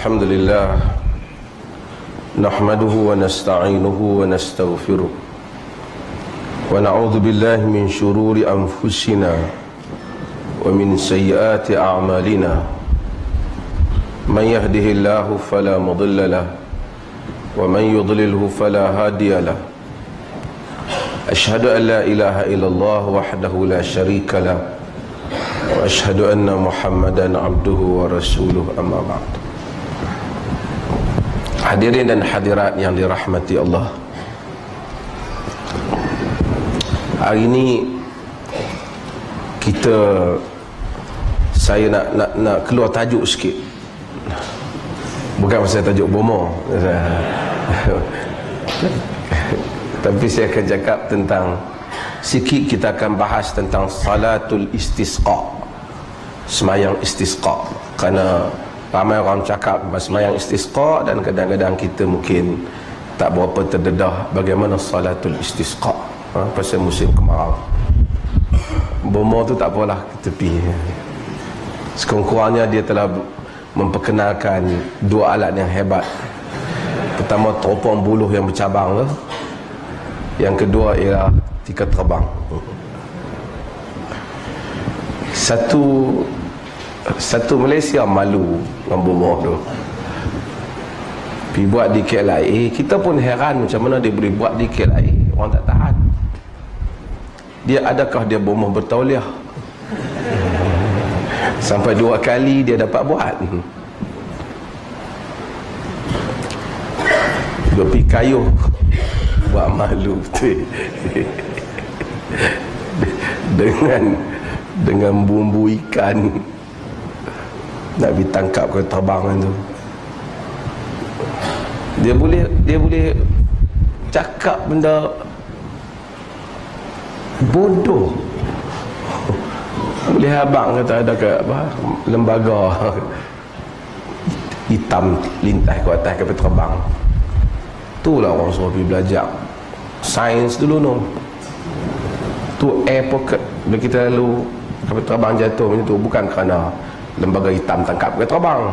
الحمد لله نحمده ونستعينه ونستغفره ونعوذ بالله من شرور أنفسنا ومن سيئات أعمالنا من يهده الله فلا مضل له ومن يضلله فلا هادي له أشهد أن لا إله إلا الله وحده لا شريك له وأشهد أن محمدا عبده ورسوله أما بعد. Hadirin dan hadirat yang dirahmati Allah, hari ini saya nak keluar tajuk sikit. Bukan pasal tajuk bomo tapi saya akan cakap tentang, sikit kita akan bahas tentang salatul istisqa, semayang istisqa. Kerana ramai orang cakap semayang istisqa dan kadang-kadang kita mungkin tak berapa terdedah bagaimana salatul istisqa pasal musim kemarau. Bomo tu tak apalah, kita tepi. Sekurang-kurangnya dia telah memperkenalkan dua alat yang hebat. Pertama, teropong buluh yang bercabang tu. Yang kedua ialah tikar terbang. Satu Malaysia malu dengan bomoh tu. Pergi buat di KLIA, kita pun heran macam mana dia boleh buat di KLIA, orang tak tahan. Adakah dia bomoh bertauliah? Sampai 2 kali dia dapat buat. Dia pergi kayuh buat malu betul. dengan bumbu ikan nak ditangkap ke terbangan tu. Dia boleh cakap benda bodoh. Boleh abang kata ada ke lembaga hitam lintas ke atas kapal terbang. Itulah orang suruh pergi belajar sains dulu no. Tu air pocket. Bila kita lalu kapal terbang jatuh macam tu, bukan kerana lembaga hitam tangkap kapal terbang.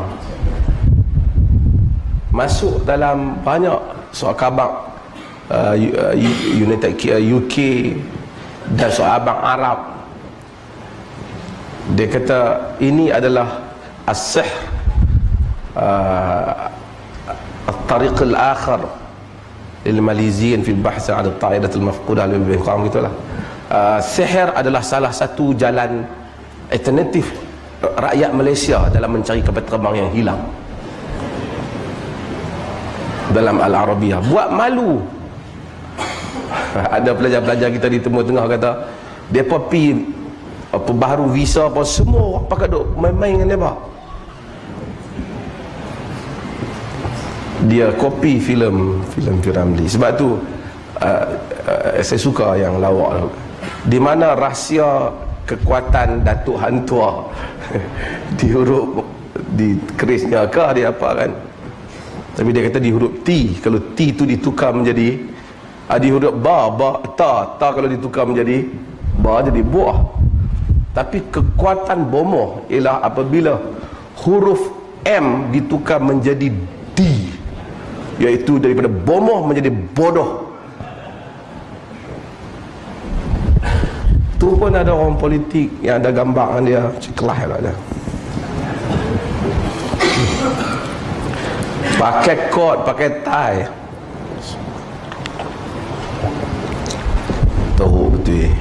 Masuk dalam banyak soal khabar UK dan soal abang Arab. Dia kata ini adalah as-sihr at-tariq al-akhar lil-maliziyin fil bahth 'ala at-ta'idah al-mafqudah lebih kurang gitulah. Sihir adalah salah satu jalan alternatif rakyat Malaysia dalam mencari kapal terbang yang hilang. Dalam Al-Arabiyah buat malu. Ada pelajar-pelajar kita di Timur Tengah kata depa pi baharu visa apa semua pakai duk main-main dengan depa. Dia kopi filem Ramli. Sebab tu saya suka yang lawak tu. Di mana rahsia kekuatan Datuk Hantua di huruf di kerisnya ke dia apa kan. Tapi dia kata di huruf T, kalau T tu ditukar menjadi di huruf ba ta kalau ditukar menjadi ba jadi buah. Tapi kekuatan bomoh ialah apabila huruf M ditukar menjadi D, iaitu daripada bomoh menjadi bodoh. Tu pun ada orang politik yang ada gambar dia cekelah lah dia. Pakai kot, pakai tie. Teruk betul.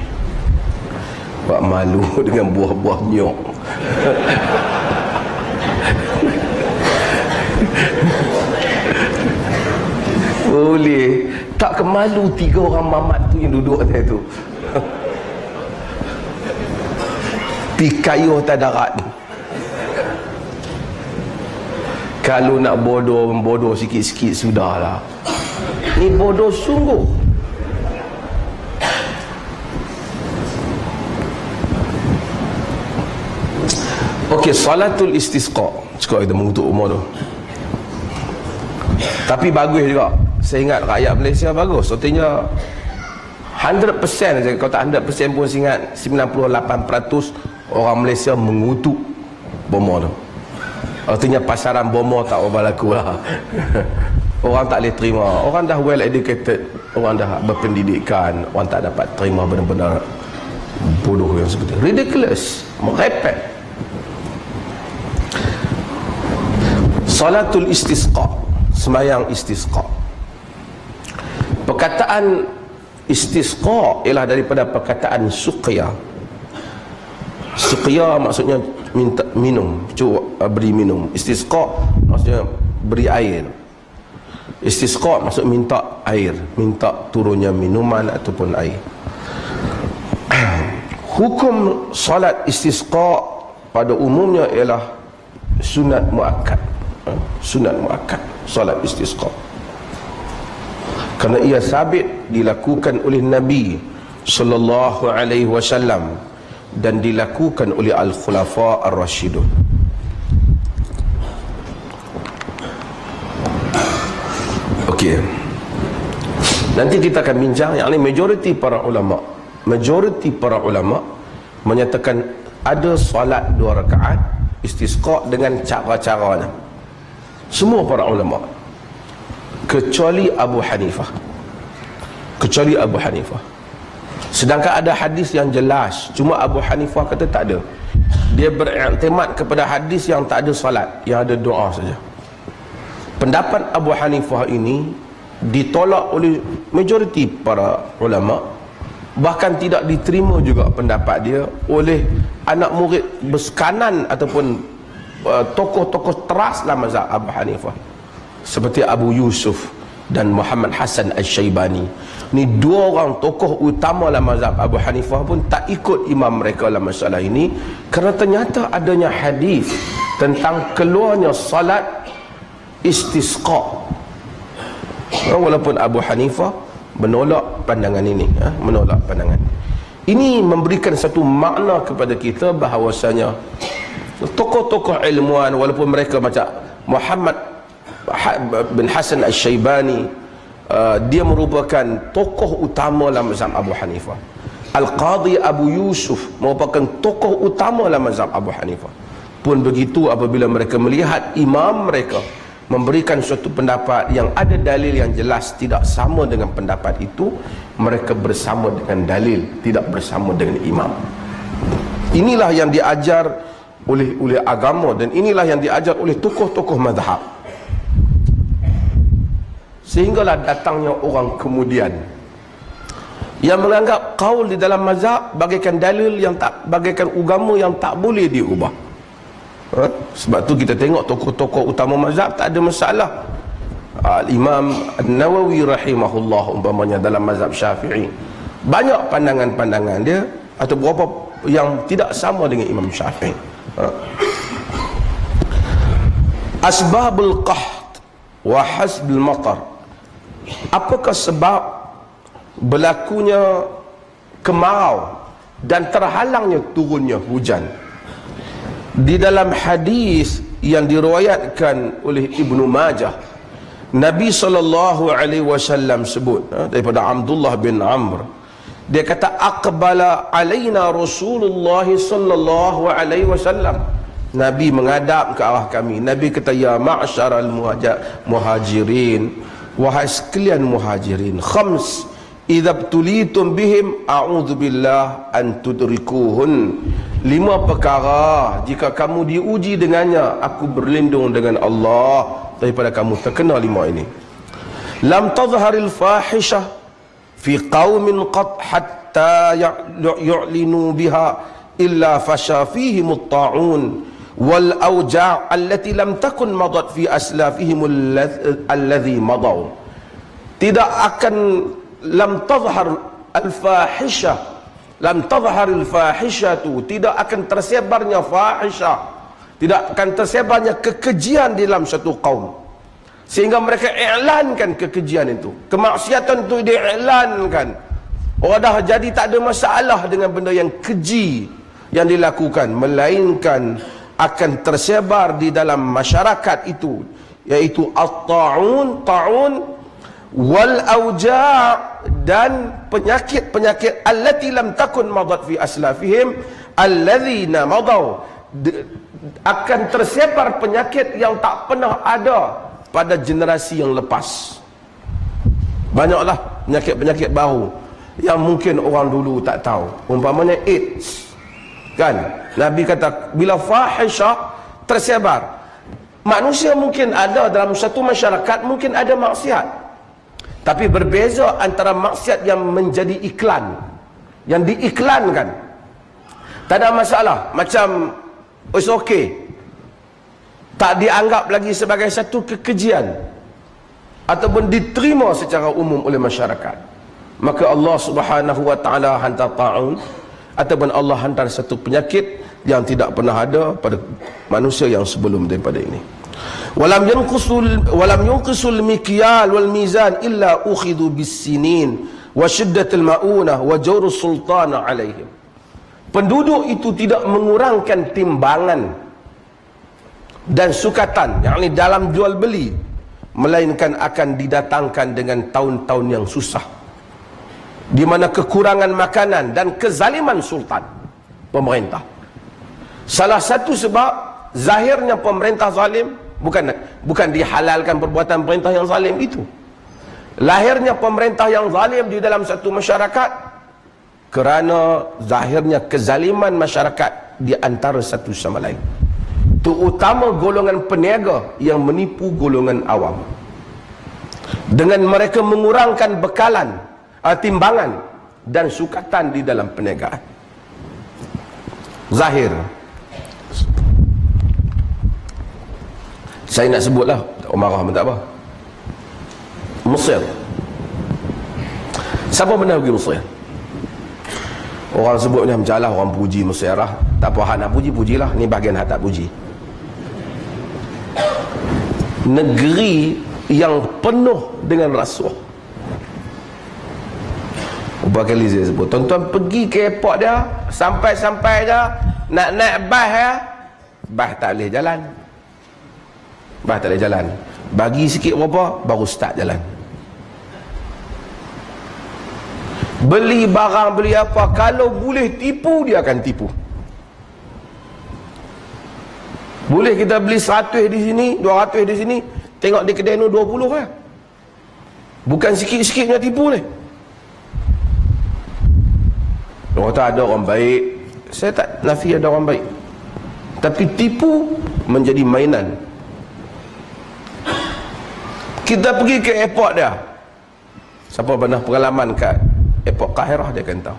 Buat malu dengan buah-buah nyok. Boleh tak kemalu 3 orang mamat tu yang duduk atas tu. Pi kayuh atas darat. Kalau nak bodoh sikit-sikit sudahlah. Ni bodoh sungguh. Okey, salatul istisqa. Cukup kita mengutuk umur tu. Tapi bagus juga. Saya ingat rakyat Malaysia bagus. Artinya 100% saja. Kalau tak 100% pun saya ingat 98% orang Malaysia mengutuk bomoh tu. Artinya pasaran bomo tak berlaku lah. Orang tak boleh terima. Orang dah well educated, orang dah berpendidikan, orang tak dapat terima benar-benar bodoh yang seperti ridiculous, merepek. Salatul istisqa, sembahyang istisqa. Perkataan istisqa ialah daripada perkataan suqya. Suqya maksudnya minta minum, beri minum. Istisqa maksudnya beri air. Istisqa maksud minta air, minta turunnya minuman ataupun air. Hukum salat istisqa pada umumnya ialah sunat muakkad. Sunat muakkad salat istisqa, kerana ia sabit dilakukan oleh Nabi sallallahu alaihi wasallam dan dilakukan oleh al-khulafa ar-rasyidun. Okey, nanti kita akan bincang. Yang ini majoriti para ulama menyatakan ada solat 2 rakaat istisqa dengan cara-caranya. Semua para ulama kecuali Abu Hanifah. Sedangkan ada hadis yang jelas, cuma Abu Hanifah kata tak ada. Dia beriktimad kepada hadis yang tak ada salat, yang ada doa saja. Pendapat Abu Hanifah ini ditolak oleh majoriti para ulama, bahkan tidak diterima juga pendapat dia oleh anak murid bersekanan ataupun tokoh-tokoh teras dalam mazhab Abu Hanifah, seperti Abu Yusuf dan Muhammad Hasan Al-Syaibani. Ni 2 orang tokoh utama dalam mazhab Abu Hanifah pun tak ikut imam mereka dalam masalah ini, kerana ternyata adanya hadis tentang keluarnya salat istisqa. Walaupun Abu Hanifah menolak pandangan ini, menolak pandangan ini, memberikan satu makna kepada kita bahawasanya tokoh-tokoh ilmuwan, walaupun mereka macam Muhammad bin Hasan Al-Syaibani, dia merupakan tokoh utama dalam mazhab Abu Hanifah. Al-Qadhi Abu Yusuf merupakan tokoh utama dalam mazhab Abu Hanifah. Pun begitu, apabila mereka melihat imam mereka memberikan suatu pendapat yang ada dalil yang jelas tidak sama dengan pendapat itu, mereka bersama dengan dalil, tidak bersama dengan imam. Inilah yang diajar oleh agama, dan inilah yang diajar oleh tokoh-tokoh mazhab. Sehinggalah datangnya orang kemudian yang menganggap qaul di dalam mazhab bagaikan dalil yang tak, bagaikan agama yang tak boleh diubah. Sebab tu kita tengok tokoh-tokoh utama mazhab tak ada masalah. Imam An-Nawawi rahimahullah umpamanya dalam mazhab Syafi'i, banyak pandangan-pandangan dia atau beberapa yang tidak sama dengan Imam Syafi'i. Asbabul qahd wa hasbul matar. Apakah sebab berlakunya kemarau dan terhalangnya turunnya hujan? Di dalam hadis yang diriwayatkan oleh Ibnu Majah, Nabi SAW sebut daripada Abdullah bin Amr, dia kata aqbala alaina Rasulullah SAW. Nabi menghadap ke arah kami. Nabi kata, ya ma'syaral muhajirin, wahai sekalian muhajirin, khams idza btulitum bihim a'udzubillah an tudrikuhun. 5 perkara jika kamu diuji dengannya, aku berlindung dengan Allah daripada kamu terkena 5 ini. Lam tadhharil fahishah fi qaumin qad hatta yu'linu biha illa fasha fihim at-ta'un wal awja' allati lam takun madat fi aslafihim alladhi madaw. Tidak akan lam tadhhar al-fahishah, lam tadhhar al-fahishatu, tidak akan tersebarnya fahisyah, tidak akan tersebarnya kekejian di dalam satu kaum, sehingga mereka iklankan kekejian itu, kemaksiatan itu diiklankan. Orang dah jadi tak ada masalah dengan benda yang keji yang dilakukan, melainkan akan tersebar di dalam masyarakat itu, yaitu at-ta'un, ta'un, wal auja', dan penyakit-penyakit allati lam takun madat fi aslafihim alladzina madaw, akan tersebar penyakit yang tak pernah ada pada generasi yang lepas. Banyaklah penyakit-penyakit baru yang mungkin orang dulu tak tahu. Umpamanya AIDS, kan? Nabi kata bila fahisyah tersebar, manusia mungkin ada dalam satu masyarakat, mungkin ada maksiat, tapi berbeza antara maksiat yang menjadi iklan, yang diiklankan, tak ada masalah, macam it's okay, tak dianggap lagi sebagai satu kekejian ataupun diterima secara umum oleh masyarakat, maka Allah Subhanahu wa taala hantar ta'un, ataupun Allah hantar satu penyakit yang tidak pernah ada pada manusia yang sebelum daripada ini. Walam yunqisul mikyal wal mizan illa ukhidu bis-sinin wa shiddatil maunah wa jawrus sultana alaihim. Penduduk itu tidak mengurangkan timbangan dan sukatan, yakni dalam jual beli, melainkan akan didatangkan dengan tahun-tahun yang susah, di mana kekurangan makanan dan kezaliman sultan, pemerintah. Salah satu sebab zahirnya pemerintah zalim bukan dihalalkan perbuatan pemerintah yang zalim itu. Lahirnya pemerintah yang zalim di dalam satu masyarakat kerana zahirnya kezaliman masyarakat di antara satu sama lain, terutama golongan peniaga yang menipu golongan awam dengan mereka mengurangkan bekalan, timbangan dan sukatan di dalam perniagaan. Zahir. Saya nak sebutlah, tak marah pun tak apa. Mesir. Siapa pernah pergi Mesir? Orang sebutnya macam lah, orang puji Mesir lah. Tak apa, hak nak puji, pujilah. Ni bahagian hak tak puji. Negeri yang penuh dengan rasuah. Berapa kali saya sebut, tuan-tuan pergi ke airport dia, sampai-sampai dia nak naik bas ya, bas tak boleh jalan. Bas tak boleh jalan. Bagi sikit berapa, baru start jalan. Beli barang, beli apa, kalau boleh tipu, dia akan tipu. Boleh kita beli 100 di sini, 200 di sini, tengok di kedai ni 20 kan. Bukan sikit-sikitnya tipu ni. Orang kata ada orang baik, saya tak nafi ada orang baik, tapi tipu menjadi mainan. Kita pergi ke airport dia, siapa pernah pengalaman kat airport Kahirah, dia akan tahu.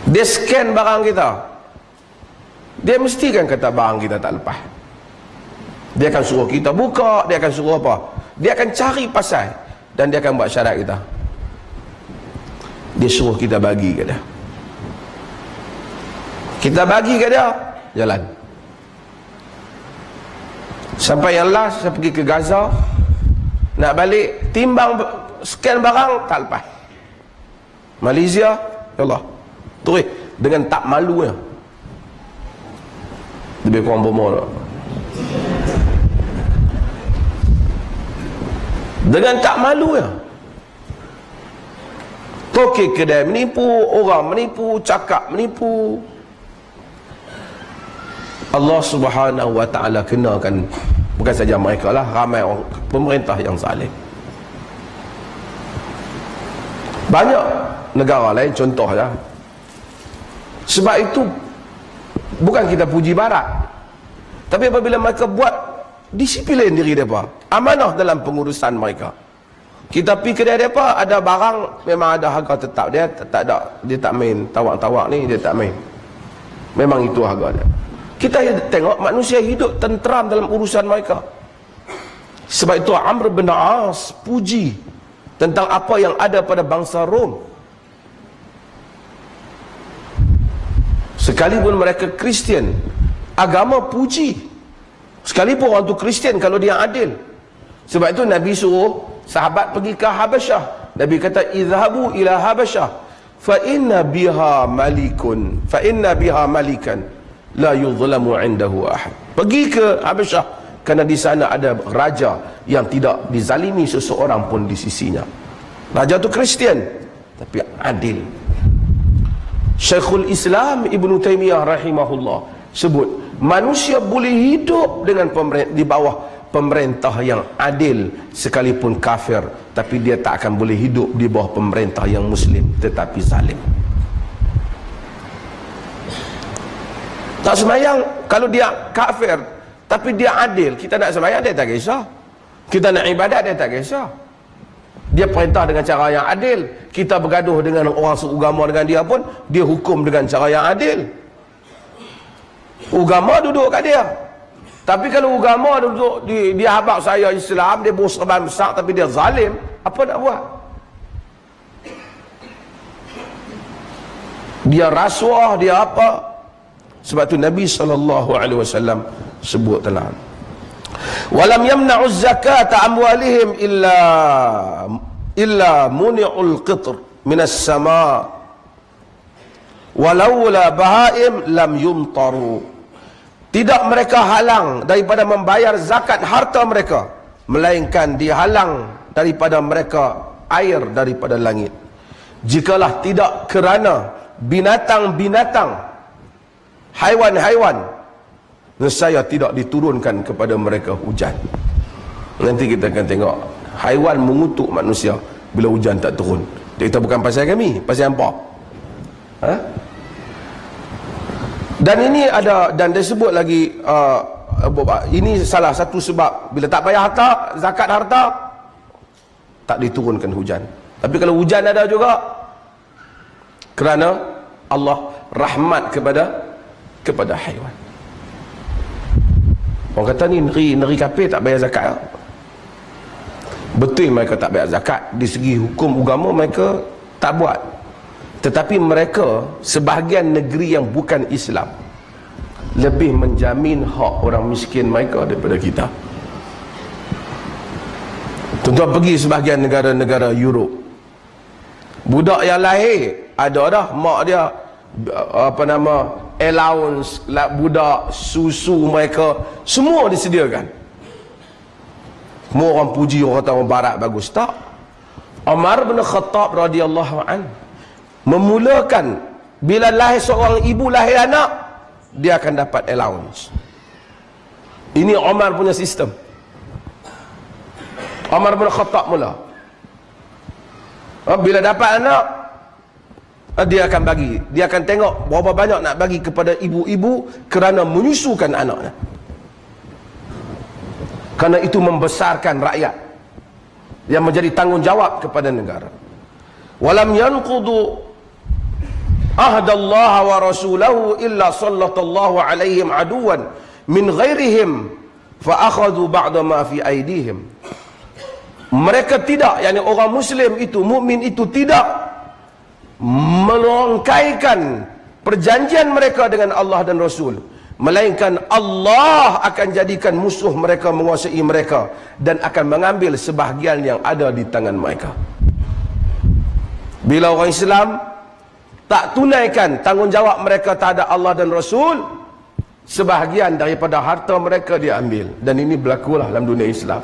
Dia scan barang kita, dia mesti kan kata barang kita tak lepas. Dia akan suruh kita buka, dia akan suruh apa, dia akan cari pasal, dan dia akan buat syarat kita. Dia suruh kita bagi ke dia, kita bagi ke dia, jalan. Sampai yang last, saya pergi ke Gaza, nak balik, timbang scan barang, tak lepas. Malaysia, ya Allah, terus dengan tak malunya, lebih kurang bermula, dengan tak malunya, tokek kedai, menipu orang, menipu cakap, menipu. Allah Subhanahu wa ta'ala kenakan, bukan saja mereka lah, ramai orang, pemerintah yang zalim. Banyak negara lain contoh lah. Sebab itu bukan kita puji barat, tapi apabila mereka buat disiplin diri mereka, amanah dalam pengurusan mereka. Kita pergi kedai mereka, ada barang memang ada harga tetap, dia tak ada, dia tak main tawak-tawak ni, dia tak main, memang itu harga dia. Kita tengok manusia hidup tenteram dalam urusan mereka. Sebab itu Amr bin As puji tentang apa yang ada pada bangsa Rom. Sekalipun mereka Kristian, agama puji. Sekalipun orang tu Kristian, kalau dia adil. Sebab itu Nabi suruh sahabat pergi ke Habasyah. Nabi kata, "Idhabu ila Habasyah fa inna biha malikun, fa inna biha malikan la yuzlamu indahu ahad." Pergi ke Habasyah kerana di sana ada raja yang tidak dizalimi seseorang pun di sisinya. Raja tu Kristian tapi adil. Syekhul Islam Ibn Taymiyah rahimahullah sebut manusia boleh hidup dengan di bawah pemerintah yang adil sekalipun kafir, tapi dia tak akan boleh hidup di bawah pemerintah yang muslim tetapi zalim. Tak semayang kalau dia kafir tapi dia adil, kita nak semayang dia tak kisah, kita nak ibadat dia tak kisah. Dia perintah dengan cara yang adil, kita bergaduh dengan orang seugama dengan dia pun dia hukum dengan cara yang adil. Ugama duduk kat dia. Tapi kalau ugama duduk dia habaq saya Islam, dia bawa serban besar tapi dia zalim, apa nak buat? Dia rasuah, dia apa? Sebab tu Nabi SAW sebut telah, walam yamna'uz zakata amwalihim illa muni'ul qitr minas sama walaula bahaim lam yumtaru. Tidak mereka halang daripada membayar zakat harta mereka, melainkan dihalang daripada mereka air daripada langit. Jikalah tidak kerana binatang-binatang, haiwan-haiwan, nescaya tidak diturunkan kepada mereka hujan. Nanti kita akan tengok haiwan mengutuk manusia bila hujan tak turun. Kita bukan pasal kami, pasal hampa. Dan ini ada, dan disebut lagi ini salah satu sebab bila tak bayar harta, zakat harta, tak diturunkan hujan. Tapi kalau hujan ada juga kerana Allah rahmat kepada haiwan. Orang kata ni negeri kafir tak bayar zakat. Betul mereka tak bayar zakat, di segi hukum agama mereka tak buat. Tetapi mereka, sebahagian negeri yang bukan Islam, lebih menjamin hak orang miskin mereka daripada kita. Tuan-tuan pergi sebahagian negara-negara Europe, budak yang lahir ada dah mak dia allowance, budak, susu mereka semua disediakan. Semua orang puji orang kata orang barat bagus. Tak. Umar bin Khattab radhiyallahu an memulakan bila lahir seorang ibu, lahir anak, dia akan dapat allowance. Ini Umar punya sistem. Umar bin Khattab mula, bila dapat anak, dia akan bagi, dia akan tengok berapa banyak nak bagi kepada ibu-ibu kerana menyusukan anaknya, kerana itu membesarkan rakyat yang menjadi tanggungjawab kepada negara. Walam yanqudu ahdallaha wa rasulahu illa sallallahu alaihim aduwan min ghairihim fa akhadhu ba'da ma fi aidihim. Mereka tidak, yakni orang muslim itu, mukmin itu tidak melangkaikan perjanjian mereka dengan Allah dan Rasul, melainkan Allah akan jadikan musuh mereka menguasai mereka dan akan mengambil sebahagian yang ada di tangan mereka. Bila orang Islam tak tunaikan tanggungjawab mereka terhadap Allah dan Rasul, sebahagian daripada harta mereka diambil. Dan ini berlakulah dalam dunia Islam.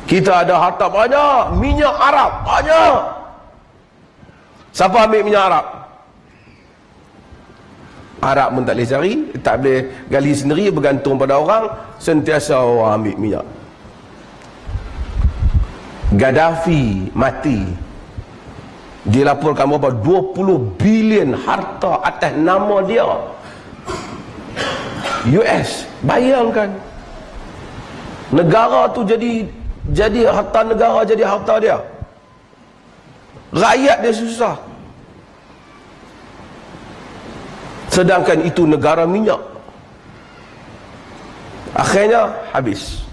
Kita ada harta banyak, minyak Arab banyak. Siapa ambil minyak Arab? Arab pun tak boleh cari, tak boleh gali sendiri, bergantung pada orang, sentiasa orang ambil minyak. Gaddafi mati, dilaporkan berapa 20 bilion harta atas nama dia, US. Bayangkan, negara tu jadi harta negara, jadi harta dia, rakyat dia susah, sedangkan itu negara minyak. Akhirnya habis.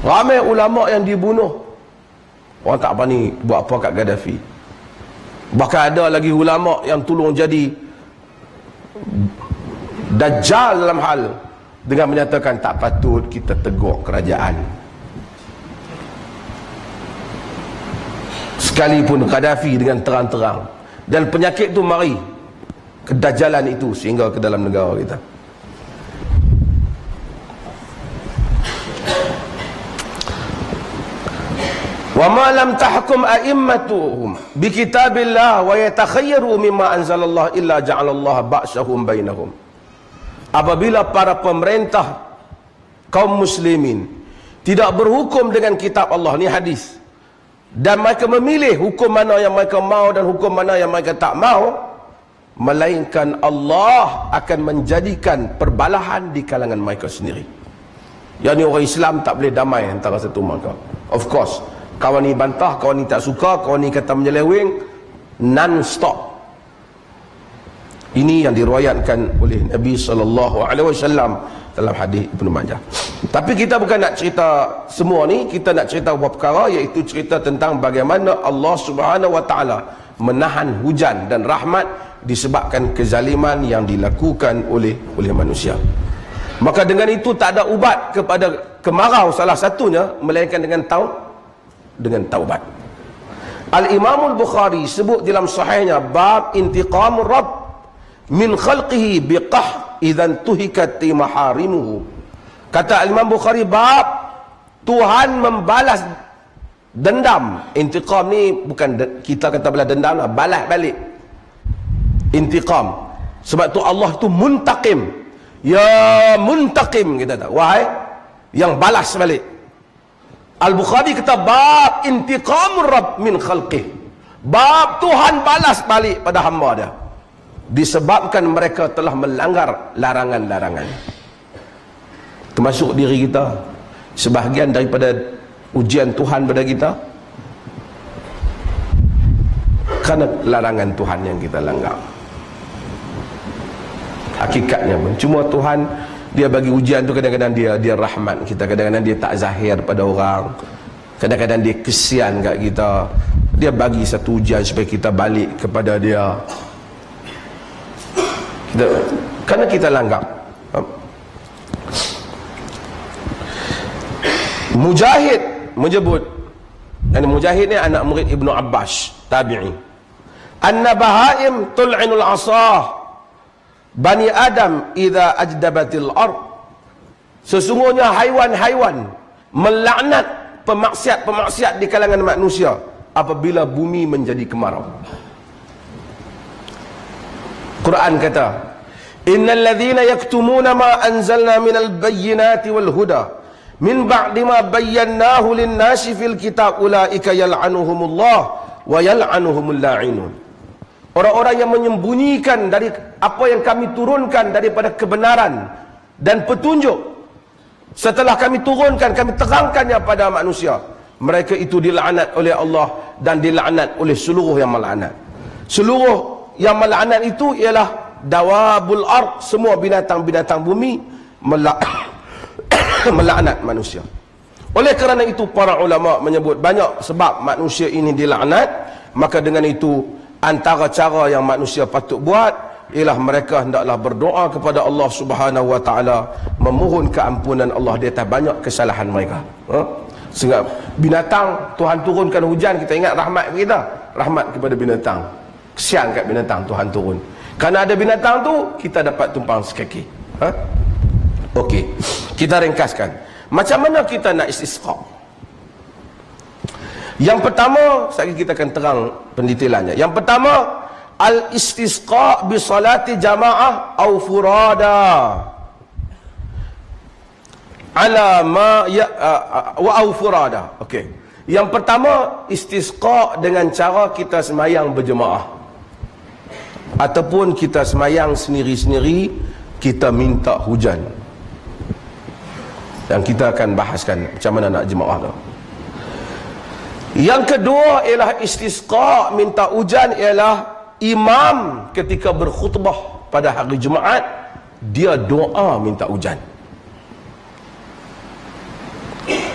Ramai ulama yang dibunuh. Orang tak berani buat apa kat Gaddafi. Bahkan ada lagi ulama yang tolong jadi dajjal dalam hal dengan menyatakan tak patut kita tegur kerajaan. Sekalipun Gaddafi dengan terang-terang. Dan penyakit tu mari, kedajalan itu sehingga ke dalam negara kita. Wa ma lam tahkum a'immatuhum bi kitabillah wa yatakhayyaru mimma anzalallah illa ja'alallah ba'sahum bainahum. Apabila para pemerintah kaum muslimin tidak berhukum dengan kitab Allah, ni hadis, dan mereka memilih hukum mana yang mereka mau dan hukum mana yang mereka tak mau, melainkan Allah akan menjadikan perbalahan di kalangan mereka sendiri. Yang ni orang Islam tak boleh damai antara satu mereka. Of course, kawan ni bantah, kawan ni tak suka, kawan ni kata menyeleweng, non-stop. Ini yang diriwayatkan oleh Nabi SAW dalam hadis Ibnu Majah. Tapi kita bukan nak cerita semua ni, kita nak cerita beberapa perkara, iaitu cerita tentang bagaimana Allah Subhanahu Wa Taala menahan hujan dan rahmat disebabkan kezaliman yang dilakukan oleh manusia. Maka dengan itu tak ada ubat kepada kemarau salah satunya melainkan dengan taubat. Al-Imam Al-Bukhari sebut dalam sahihnya bab intiqamur Rabb min khalqihi biqah idzan tuhikat maharimuhu. Kata Imam Bukhari bab Tuhan membalas dendam. Intiqam ni bukan kita kata balas dendam lah, balas balik. Intiqam. Sebab tu Allah tu muntaqim. Ya muntaqim, kita tahu. Wahai yang balas balik. Al-Bukhari kata bab intiqamur Rabb min khalqih. Bab Tuhan balas balik pada hamba dia disebabkan mereka telah melanggar larangan-larangan. Termasuk diri kita, sebahagian daripada ujian Tuhan pada kita kerana larangan Tuhan yang kita langgar. Hakikatnya cuma Tuhan dia bagi ujian tu, kadang-kadang dia rahmat kita, kadang-kadang dia tak zahir pada orang, kadang-kadang dia kesian kat kita, dia bagi satu ujian supaya kita balik kepada dia. Kerana kita langgar. Mujahid menyebut, dan Mujahid ni anak murid Ibnu Abbas, tabi'i, anna bahaim tul'inul asah Bani Adam idza ajdabatil ard. Sesungguhnya haiwan-haiwan melaknat pemaksiat-pemaksiat di kalangan manusia apabila bumi menjadi kemarau. Quran kata, innal ladzina yaktumuna ma anzalna minal bayyinati wal huda min ba'di ma bayyanahu lin-nasi fil kitab ulaika yal'anuhumullah wa yal'anuhumul la'inun. Orang-orang yang menyembunyikan dari apa yang kami turunkan daripada kebenaran dan petunjuk setelah kami turunkan, kami terangkannya pada manusia, mereka itu dilaknat oleh Allah dan dilaknat oleh seluruh yang melaknat. Seluruh yang melaknat itu ialah dawabul ard, semua binatang-binatang bumi melaknat manusia. Oleh kerana itu para ulama menyebut banyak sebab manusia ini dilaknat. Maka dengan itu antara cara yang manusia patut buat ialah mereka hendaklah berdoa kepada Allah Subhanahu Wa Taala, memohon keampunan Allah di atas banyak kesalahan mereka. Sehingga binatang Tuhan turunkan hujan, kita ingat rahmat kita, rahmat kepada binatang. Kesian kat binatang Tuhan turun. Kerana ada binatang tu kita dapat tumpang sekaki. Okey, kita ringkaskan. Macam mana kita nak istisqa? Yang pertama, sekali kita akan terang pendetailannya. Yang pertama, al-istisqa bi salati jamaah au furada. Ala ma ya wa au furada. Okey. Yang pertama, istisqa dengan cara kita semayang berjemaah. Ataupun kita semayang sendiri-sendiri, kita minta hujan. Dan kita akan bahaskan macam mana nak jemaah tu. Yang kedua ialah istisqa, minta hujan, ialah imam ketika berkhutbah pada hari Jumaat, dia doa minta hujan.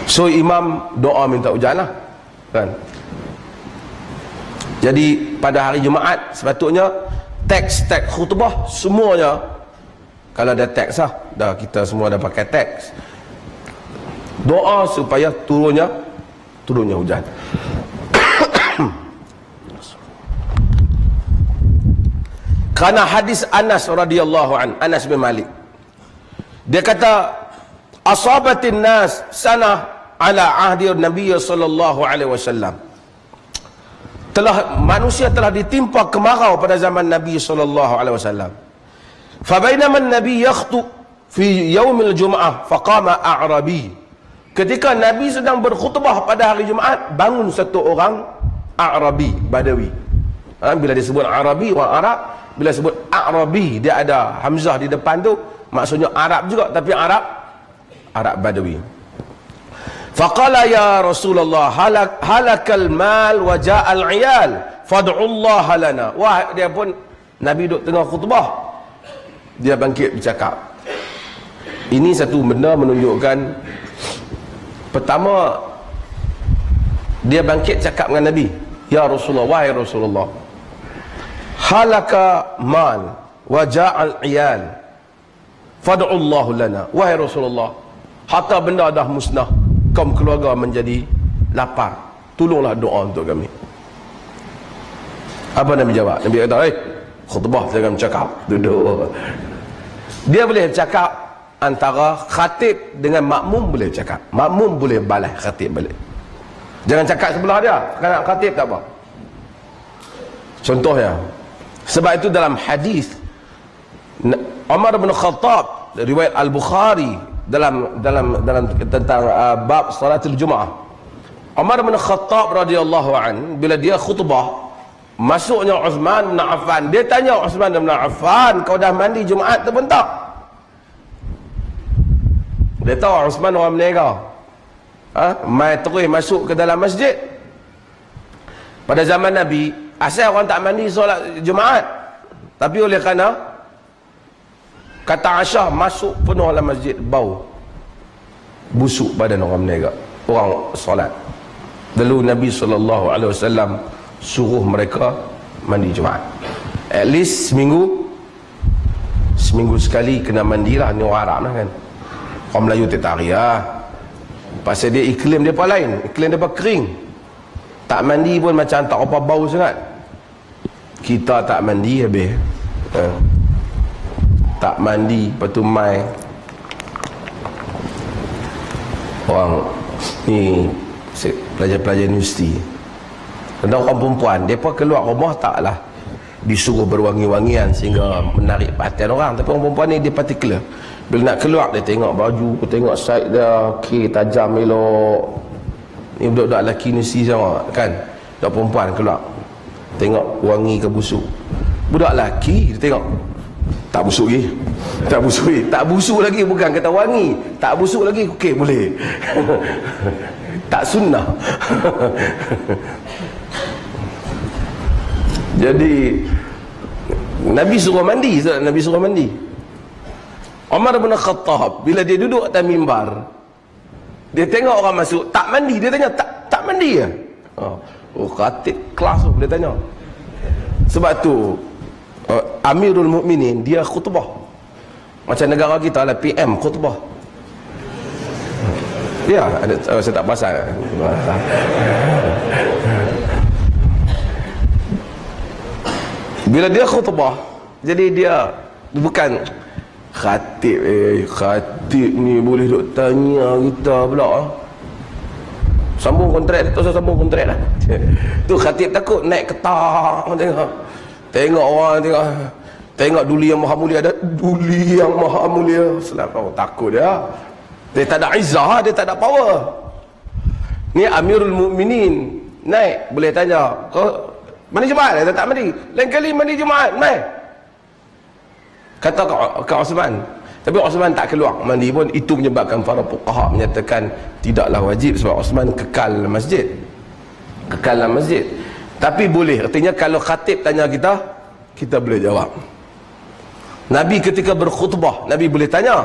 So imam doa minta hujan lah, kan? Jadi pada hari Jumaat sepatutnya teks-teks khutbah semuanya, kalau ada teks lah, dah kita semua dah pakai teks, doa supaya turunnya hujan. Kerana hadis Anas radhiyallahu an, Anas bin Malik, dia kata asabatin nas sanah ala ahdi Nabi sallallahu alaihi wasallam. Manusia telah ditimpa kemarau pada zaman Nabi sallallahu alaihi wasallam. Fa bainama an-nabi yakhutub fi yaumil jum'ah faqama a'rabi. Ketika Nabi sedang berkhutbah pada hari Jumaat, bangun satu orang A'rabi, Badawi. Bila disebut Arabi, orang Arab, bila disebut A'rabi, dia ada hamzah di depan tu, maksudnya Arab juga, tapi Arab Badawi. Faqala ya Rasulullah halakal mal wa ja'al 'iyal fad'ullah lana. Wah, dia pun Nabi duduk tengah khutbah, dia bangkit bercakap. Ini satu benda menunjukkan, pertama dia bangkit cakap dengan Nabi, ya Rasulullah, wahai Rasulullah, halaka mal wa ja'al 'iyal fad'ullah lana. Wahai Rasulullah, harta benda dah musnah, kaum keluarga menjadi lapar, tolonglah doa untuk kami. Apa Nabi jawab? Nabi kata, khutbah jangan cakap, duduk. Dia boleh cakap antara khatib dengan makmum, boleh cakap. Makmum boleh balas khatib balik. Jangan cakap sebelah dia, kerana khatib tak apa. Contohnya, sebab itu dalam hadis Umar bin Khattab, riwayat Al-Bukhari, dalam tentang bab salatul Jumaah, Umar bin Khattab radhiyallahu an, bila dia khutbah, masuknya Uthman bin Affan, dia tanya Uthman bin Affan, kau dah mandi Jumaat tu pun tak? Dia tahu Uthman orang menega, mai terus masuk ke dalam masjid. Pada zaman Nabi, asal orang tak mandi solat Jumaat, tapi oleh kerana kata Aisyah, masuk penuh dalam masjid, bau busuk badan orang menega, orang solat. Lalu Nabi SAW suruh mereka mandi Jumaat. At least seminggu sekali kena mandilah. Ni orang Arab lah kan, orang Melayu tak tarik lah, pasal dia iklim dia apa lain, iklim dia apa kering, tak mandi pun macam tak apa bau sangat. Kita tak mandi habis, tak mandi, lepas tu mai orang ni pelajar-pelajar universiti, dan orang perempuan, mereka keluar rumah taklah disuruh berwangi-wangian sehingga menarik perhatian orang, tapi orang perempuan ni dia particular. Bila nak keluar, dia tengok baju, tengok side dia, okey, tajam elok. Ni budak-budak lelaki universiti sama kan, budak perempuan keluar tengok wangi ke busuk. Budak lelaki dia tengok tak busuk lagi, tak busuk lagi, tak busuk lagi, bukan kata wangi, tak busuk lagi, okey boleh. Tak sunnah. Jadi Nabi suruh mandi, Nabi suruh mandi. Umar bin Khattab bila dia duduk atas mimbar, dia tengok orang masuk tak mandi, dia tanya, tak mandi ke? Khatib kelas tu dia tanya. Sebab tu Amirul Mukminin dia khutbah macam negara kita lah, PM khutbah. Ya, saya tak pasal. Bila dia khutbah, jadi dia bukan khatib. Khatib ni boleh duk tanya kita pula. Sambung kontrak, tak usah sambung kontrak lah. Tu khatib takut naik ketak, tengok orang, tengok duli yang maha mulia, ada duli yang maha mulia. Selamat, takut dia. Dia tak ada izzah, dia tak ada power. Ni Amirul Mukminin naik, boleh tanya, kau mandi Jumaat? Dia tak mandi. Lain kali mandi Jumaat, mai. Kata ke Osman. Tapi Osman tak keluar mandi pun. Itu menyebabkan para fuqaha menyatakan tidaklah wajib, sebab Osman kekal dalam masjid. Kekal dalam masjid. Tapi boleh, artinya kalau khatib tanya kita, kita boleh jawab. Nabi ketika berkhutbah, Nabi boleh tanya,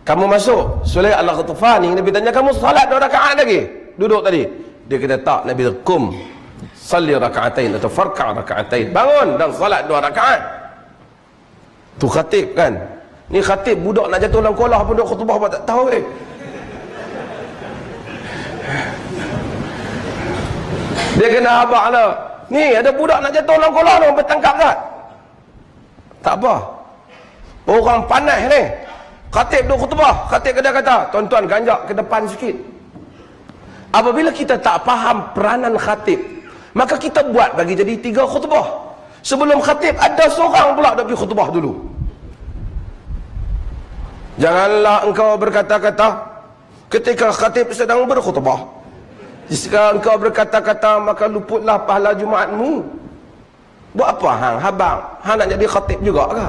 kamu masuk Sulaik al-Ghatafani, Nabi tanya, kamu salat 2 rakaat lagi? Duduk tadi. Dia kata tak. Nabi kata, kum salli raka'atain atau farka' raka'atain, bangun dan salat 2 rakaat. Tu khatib kan. Ni khatib budak nak jatuh dalam kolah pun duk khutbah apa tak tahu. Dia kena abang lah. Ni ada budak nak jatuh dalam kolah tu, bertangkap tak? Tak apa. Orang panas ni. Khatib duk khutbah, khatib kata, tuan-tuan ganjak ke depan sikit. Apabila kita tak faham peranan khatib, maka kita buat bagi jadi 3 khutbah. Sebelum khatib ada seorang pula nak pergi khutbah dulu. Janganlah engkau berkata-kata ketika khatib sedang berkhutbah. Jika engkau berkata-kata maka luputlah pahala Jumaatmu. Buat apa hang habang? Hang nak jadi khatib juga ke?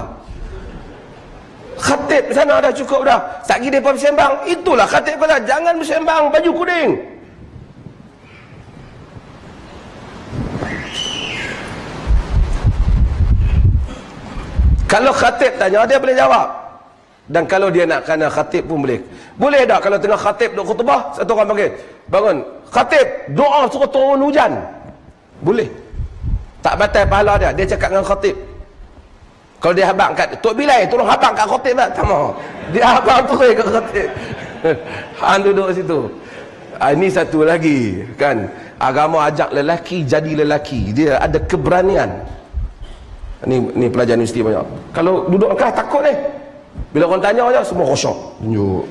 Khatib sana dah cukup dah. Tak kira depa bersembang. Itulah khatib kata, jangan bersembang baju kuning. Kalau khatib tanya, dia boleh jawab. Dan kalau dia nak kena khatib pun boleh. Boleh tak kalau tengah khatib duk khutbah, satu orang panggil, bangun, khatib, doa suruh turun hujan. Boleh. Tak batal pahala dia. Dia cakap dengan khatib. Kalau dia habang kat Tok Bilal, tolong habang kat khatib tak? Tak mau. Dia habang turun ke khatib. Han duduk situ. Ini satu lagi kan. Agama ajak lelaki jadi lelaki. Dia ada keberanian. Ni pelajar universiti banyak. Kalau duduk kelas takut ni. Bila orang tanya aja semua kosong. Tunjuk.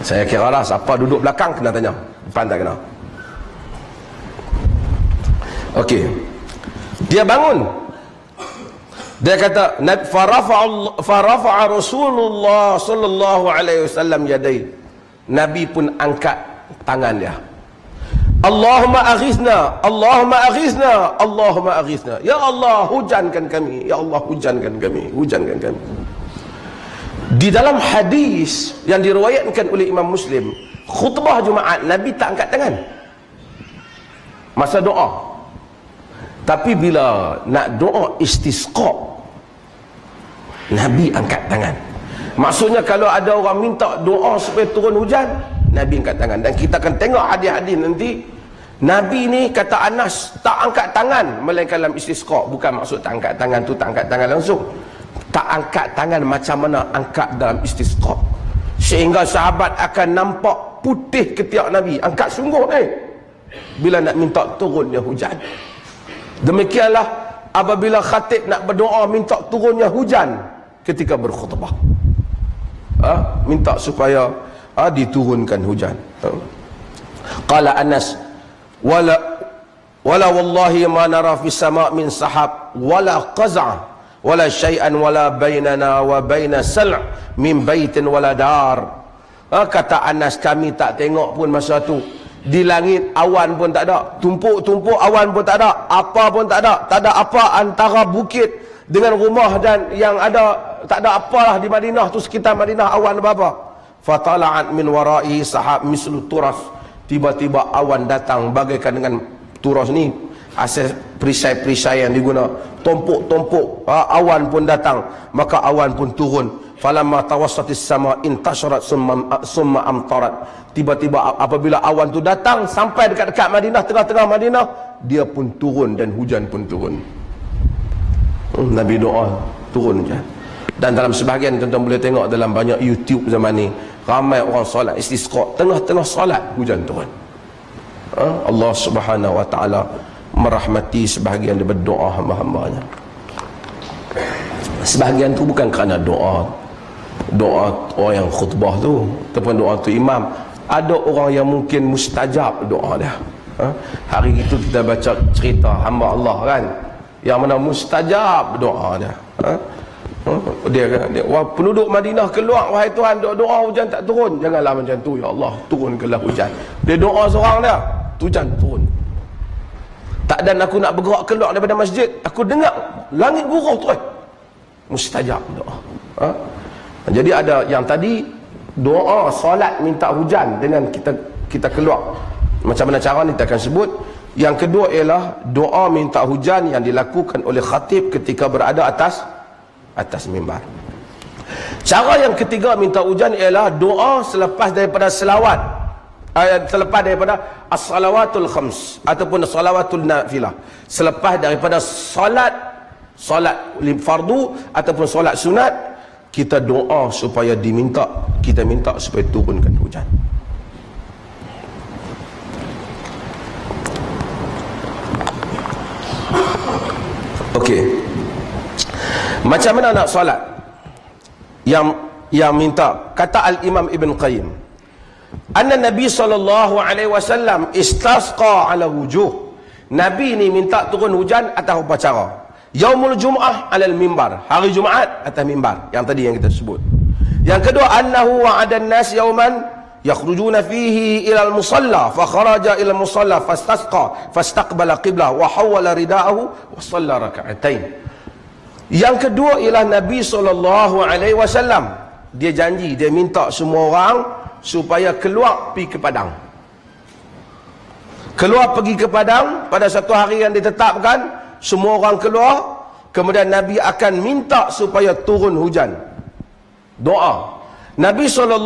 Saya kira lah siapa duduk belakang kena tanya. Depan tak kena. Okey. Dia bangun. Dia kata, farafa'a Rasulullah sallallahu alaihi wasallam yadai. Nabi pun angkat tangan dia. Allahumma aghithna, Allahumma aghithna, Allahumma aghithna. Ya Allah, hujankan kami. Ya Allah, hujankan kami. Hujankan kami. Di dalam hadis yang diriwayatkan oleh Imam Muslim, khutbah Jumaat Nabi tak angkat tangan masa doa. Tapi bila nak doa istisqa, Nabi angkat tangan. Maksudnya kalau ada orang minta doa supaya turun hujan, Nabi angkat tangan. Dan kita akan tengok hadis-hadis nanti, Nabi ni kata Anas tak angkat tangan melainkan dalam istisqa. Bukan maksud tak angkat tangan tu tak angkat tangan langsung. Tak angkat tangan macam mana angkat dalam istisqa, sehingga sahabat akan nampak putih ketiak Nabi. Angkat sungguh bila nak minta turunnya hujan. Demikianlah apabila khatib nak berdoa minta turunnya hujan ketika berkhutbah, minta supaya diturunkan hujan. Qala Anas, wala wallahi ma nara fi sama' min sahab wala qaz'a wala syai'an wala bainana wa baina sal' min baitin wala dar. Kata Anas, kami tak tengok pun masa tu di langit awan pun tak ada, tumpuk-tumpuk awan pun tak ada, apa pun tak ada, tak ada apa antara bukit dengan rumah dan yang ada, tak ada apalah di Madinah tu, sekitar Madinah awan apa-apa. Fatala'at min wara'i sahab mislu turas. Tiba-tiba awan datang bagaikan dengan turas ni, asas perisai-perisai yang diguna, tumpuk-tumpuk, awan pun datang, maka awan pun turun. Falamma tawassatis sama intasharat summa amtarat. Tiba-tiba apabila awan tu datang sampai dekat-dekat Madinah, tengah-tengah Madinah, dia pun turun dan hujan pun turun. Nabi doa turun hujan. Dan dalam sebahagian tuan-tuan boleh tengok dalam banyak YouTube zaman ni, ramai orang solat istisqa, tengah-tengah solat hujan turun. Allah Subhanahu wa taala merahmati sebahagian daripada doa hamba-hambanya. Sebahagian tu bukan kerana doa orang yang khutbah tu ataupun doa tu imam. Ada orang yang mungkin mustajab doa dia. Hari itu kita baca cerita hamba Allah kan, yang mana mustajab doa dia. Dia penduduk Madinah keluar, wahai Tuhan, doa hujan tak turun. Janganlah macam tu, ya Allah, turunkanlah hujan. Dia doa seorang dia, hujan turun. Tak, dan aku nak bergerak keluar daripada masjid, aku dengar langit guruh terus. Mustajab doa. Jadi ada yang tadi doa solat minta hujan dengan kita keluar. Macam mana cara ni kita akan sebut. Yang kedua ialah doa minta hujan yang dilakukan oleh khatib ketika berada atas mimbar. Cara yang ketiga minta hujan ialah doa selepas daripada selawat, selepas daripada as-salawatul khams ataupun salawatul nafilah, selepas daripada solat fardu ataupun solat sunat, kita doa supaya kita minta supaya turunkan hujan. Okey, macam mana nak solat yang minta? Kata Al-Imam Ibn Qayyim, anna Nabi SAW istasqa ala wujuh. Nabi ni minta turun hujan atas upacara. Yaumul Jum'ah alal mimbar, hari Jumaat atas mimbar, yang tadi yang kita sebut. Yang kedua, annahu wa'ada an-nas yauman yakhrujuna fihi ila al-musalla fa kharaja ila al-musalla fastasqa fastaqbala qiblah wa hawwala ridaahu wa shalla rak'atain. Yang kedua ialah Nabi SAW, dia janji, dia minta semua orang supaya keluar pergi ke padang. Keluar pergi ke padang pada satu hari yang ditetapkan. Semua orang keluar, kemudian Nabi akan minta supaya turun hujan. Doa. Nabi SAW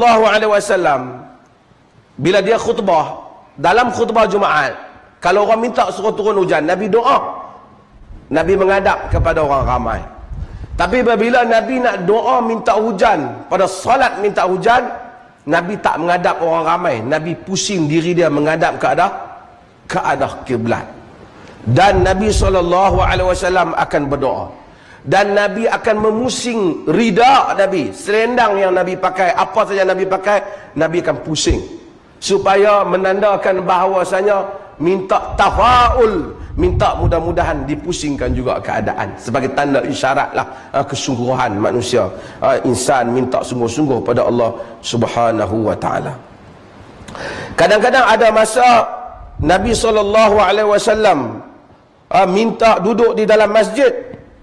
bila dia khutbah, dalam khutbah Jumaat, kalau orang minta suruh turun hujan, Nabi doa. Nabi menghadap kepada orang ramai. Tapi apabila Nabi nak doa minta hujan, pada salat minta hujan, Nabi tak menghadap orang ramai. Nabi pusing diri dia menghadap ke arah kiblat. Dan Nabi SAW akan berdoa, dan Nabi akan memusing rida Nabi, selendang yang Nabi pakai, apa saja Nabi pakai, Nabi akan pusing supaya menandakan bahawasanya minta tafaul, minta mudah-mudahan dipusingkan juga keadaan, sebagai tanda isyaratlah kesungguhan manusia, insan minta sungguh-sungguh pada Allah Subhanahu wa taala. Kadang-kadang ada masa Nabi SAW minta duduk di dalam masjid,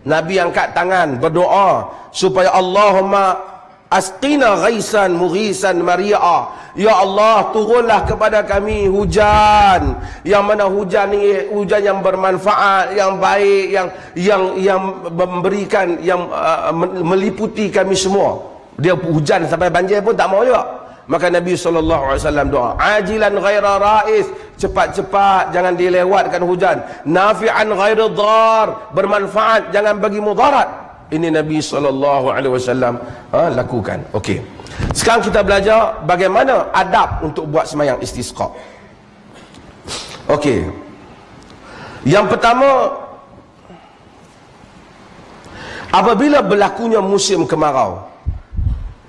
Nabi angkat tangan berdoa supaya Allahumma asqina ghaisan mughisan mari'a, ya Allah turunlah kepada kami hujan, yang mana hujan ni hujan yang bermanfaat, yang baik, yang memberikan, yang meliputi kami semua. Dia hujan sampai banjir pun tak mau juga. Maka Nabi SAW doa, ajilan ghaira rais, cepat-cepat jangan dilewatkan hujan, nafi'an ghaira dhar, bermanfaat jangan bagi mudarat. Ini Nabi SAW lakukan. Okey, sekarang kita belajar bagaimana adab untuk buat sembahyang istisqa. Okey, yang pertama, apabila berlakunya musim kemarau,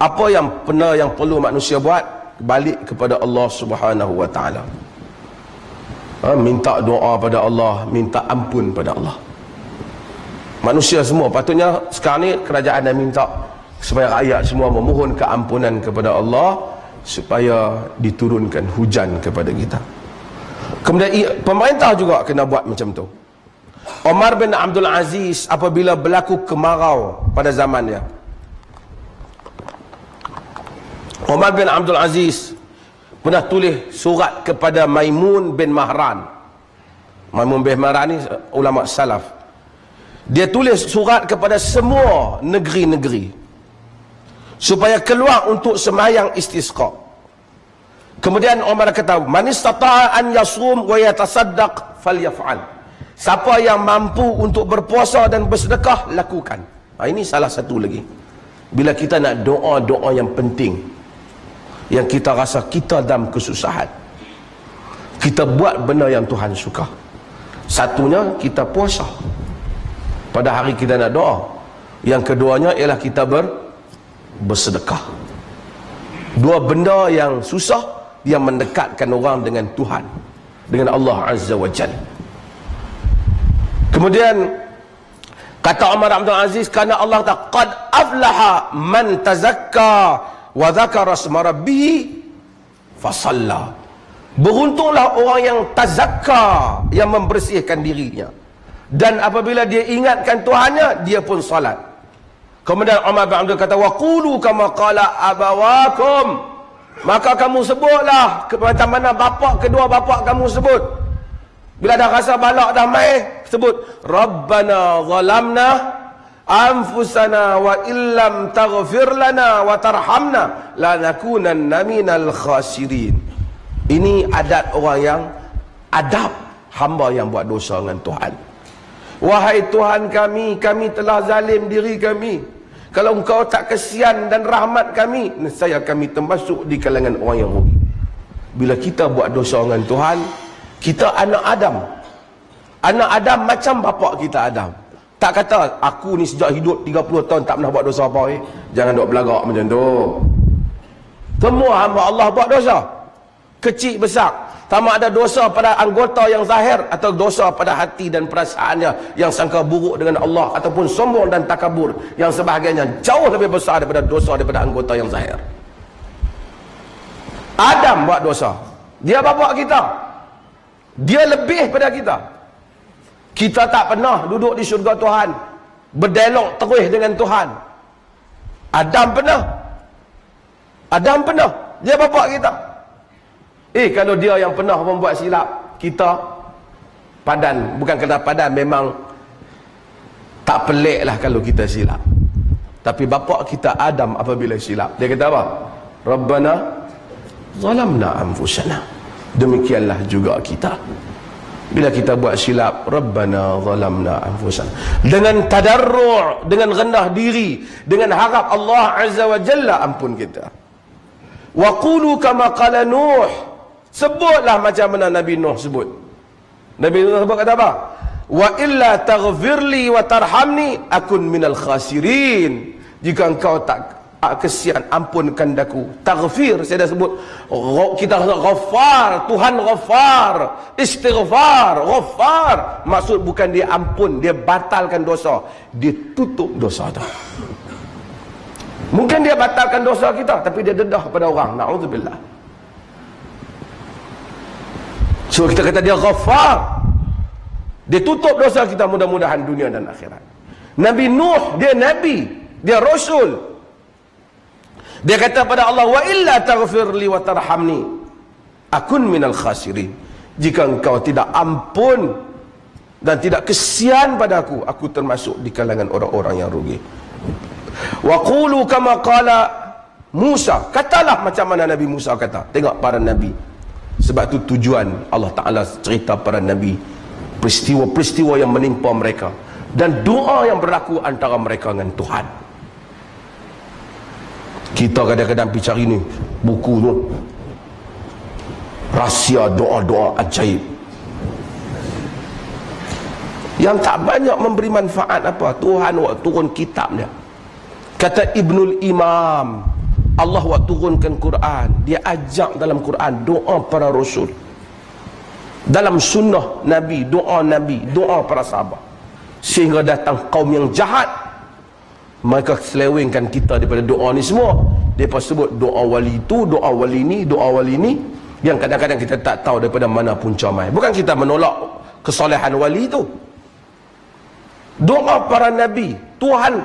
apa yang perlu manusia buat? Balik kepada Allah Subhanahu wa taala. Minta doa pada Allah, minta ampun pada Allah. Manusia semua patutnya sekarang ni kerajaan dah minta supaya rakyat semua memohon keampunan kepada Allah supaya diturunkan hujan kepada kita. Kemudian pemerintah juga kena buat macam tu. Umar bin Abdul Aziz apabila berlaku kemarau pada zamannya, Umar bin Abdul Aziz pernah tulis surat kepada Maimun bin Mahran. Maimun bin Mahran ni ulama salaf. Dia tulis surat kepada semua negeri-negeri supaya keluar untuk sembahyang istisqa. Kemudian Umar kata, man istata'a an yasum wa yatasaddaq falyaf'al. Siapa yang mampu untuk berpuasa dan bersedekah, lakukan. Ini salah satu lagi. Bila kita nak doa-doa yang penting, yang kita rasa kita dalam kesusahan, kita buat benda yang Tuhan suka. Satunya kita puasa pada hari kita nak doa. Yang keduanya ialah kita bersedekah. Dua benda yang susah, yang mendekatkan orang dengan Tuhan, dengan Allah Azza wa Jalla. Kemudian kata Umar Abdul Aziz, karena Allah kata qad aflaha man tazakka wa dzakara asma rabbih fasalla. Beruntunglah orang yang tazakka, yang membersihkan dirinya, dan apabila dia ingatkan Tuhannya, dia pun salat. Kemudian Umar bin Abdul kata, wa qulu kama qala abawakum, maka kamu sebutlah kepada mana kedua bapa kamu sebut. Bila dah rasa balak dah mai, sebut Rabbana zalamna anfusana wa illam taghfir lana wa tarhamna lanakunanna minal khasirin. Ini adat orang yang adab hamba yang buat dosa dengan Tuhan. Wahai Tuhan kami telah zalim diri kami. Kalau engkau tak kesian dan rahmat kami, nescaya kami termasuk di kalangan orang yang rugi. Bila kita buat dosa dengan Tuhan, kita anak Adam. Anak Adam macam bapa kita Adam. Tak kata aku ni sejak hidup 30 tahun tak pernah buat dosa apa. Jangan duk belagak macam tu. Semua hamba Allah buat dosa. kecil besar, sama ada dosa pada anggota yang zahir atau dosa pada hati dan perasaannya yang sangka buruk dengan Allah, ataupun sombong dan takabur yang sebagainya, jauh lebih besar daripada dosa daripada anggota yang zahir. Adam buat dosa, dia bapa kita, dia lebih pada kita. Kita tak pernah duduk di syurga Tuhan berdialog terus dengan Tuhan. Adam pernah, dia bapa kita. Kalau dia yang pernah membuat silap, kita padan. Bukan kena padan, memang tak pelik lah kalau kita silap. Tapi bapa kita Adam apabila silap, dia kata apa? Rabbana zalamna anfusana. Demikianlah juga kita. Bila kita buat silap, Rabbana zalamna anfusana, dengan tadarru', dengan rendah diri, dengan harap Allah Azza wa Jalla ampun kita. Wa qulu kama qala Nuh, sebutlah macam mana Nabi Nuh sebut. Nabi Nuh sebut kata apa? Wa illa taghfirli wa tarhamni akun minal khasirin. Jika engkau tak kesian, ampunkan daku. Taghfir, saya dah sebut, kita ghafar, Tuhan ghafar. Istighfar, ghafar, maksud bukan dia ampun, dia batalkan dosa, dia tutup dosa tu. Mungkin dia batalkan dosa kita, tapi dia dedah pada orang. Na'udzubillah. So kita kata dia ghafar, dia tutup dosa kita, mudah-mudahan dunia dan akhirat. Nabi Nuh, dia nabi, dia rasul. Dia kata pada Allah, wa illa taghfirli wa tarhamni akun minal khasirin. Jika engkau tidak ampun dan tidak kesian padaku, aku termasuk di kalangan orang-orang yang rugi. Wa qulu kama qala Musa, katalah macam mana Nabi Musa kata. Tengok para nabi. Sebab tu tujuan Allah Ta'ala cerita para nabi, peristiwa-peristiwa yang menimpa mereka, dan doa yang berlaku antara mereka dengan Tuhan. Kita kadang-kadang pergi cari ni buku tu, rahsia doa-doa ajaib, yang tak banyak memberi manfaat apa. Tuhan waktu turun kitab dia. Kata Ibnul Imam, Allah waktu turunkan Quran, dia ajak dalam Quran doa para rasul, dalam sunnah Nabi, doa para sahabat, sehingga datang kaum yang jahat, mereka selewengkan kita daripada doa ni semua. Mereka sebut doa wali tu, doa wali ni, doa wali ni, yang kadang-kadang kita tak tahu daripada mana punca mai. Bukan kita menolak kesolehan wali tu. Doa para nabi, Tuhan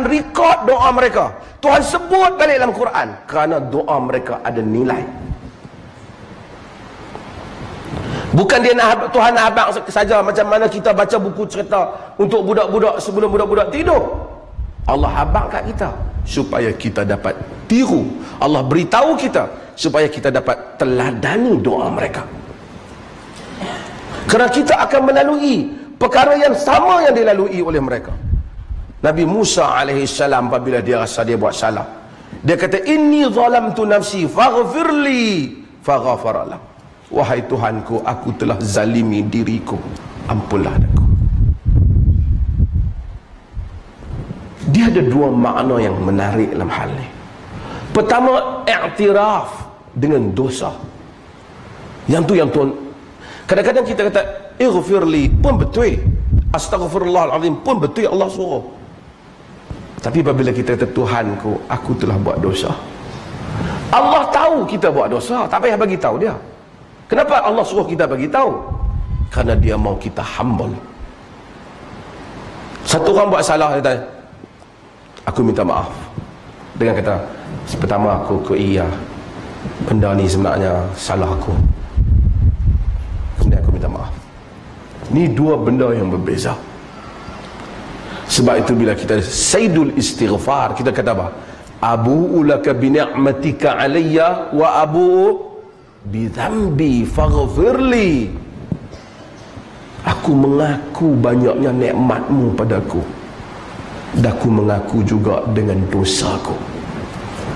rekod doa mereka, Tuhan sebut balik dalam Quran, kerana doa mereka ada nilai. Bukan dia nak, Tuhan nak habaq saja macam mana kita baca buku cerita untuk budak-budak sebelum budak-budak tidur. Allah habaq kat kita supaya kita dapat tiru. Allah beritahu kita supaya kita dapat teladani doa mereka. Kerana kita akan melalui perkara yang sama yang dilalui oleh mereka. Nabi Musa alaihissalam apabila dia rasa dia buat salah, dia kata, inni zalamtu nafsi faghfirli faghfaralah. Wahai Tuhanku, aku telah zalimi diriku, ampunlah aku. Dia ada dua makna yang menarik dalam hal ni. Pertama, i'tiraf dengan dosa. Yang tu yang Tuhan, kadang-kadang kita kata ighfirli pun betul, astaghfirullahalazim pun betul, Allah suruh. Tapi apabila kita kata Tuhanku, aku telah buat dosa, Allah tahu kita buat dosa, tak payah bagi tahu dia. Kenapa Allah suruh kita bagi tahu? Kerana dia mau kita humble. Satu orang buat salah, dia kata, aku minta maaf. Dengan kata, pertama aku iya, benda ni sebenarnya salah aku, kemudian aku minta maaf. Ni dua benda yang berbeza. Sebab itu bila kita sayyidul istighfar, kita kata apa? Abu'u laka bi ni'matika alayya wa abu'u bi dhanbi faghfirli. Aku mengaku banyaknya nikmatmu padaku, dan aku mengaku juga dengan dosaku.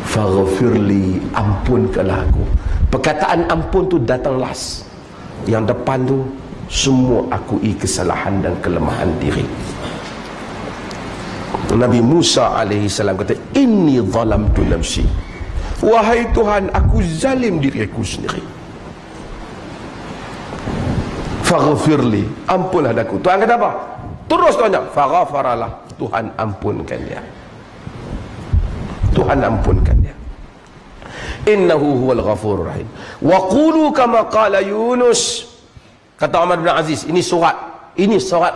Faghfirli, ampunkanlah aku. Perkataan ampun tu datang last. Yang depan tu semua akui kesalahan dan kelemahan diri. Nabi Musa alaihissalam kata, inni zalamtu nafsi, wahai Tuhan, aku zalim diriku sendiri. faghfirli, ampunlah aku. Tuhan kata apa? Terus tanya, faghfaralah, Tuhan ampunkan dia. Tuhan ampunkan dia. Innahu huwal ghafurur rahim. Wa qulu kama qala Yunus. Kata Umar bin Aziz, ini surat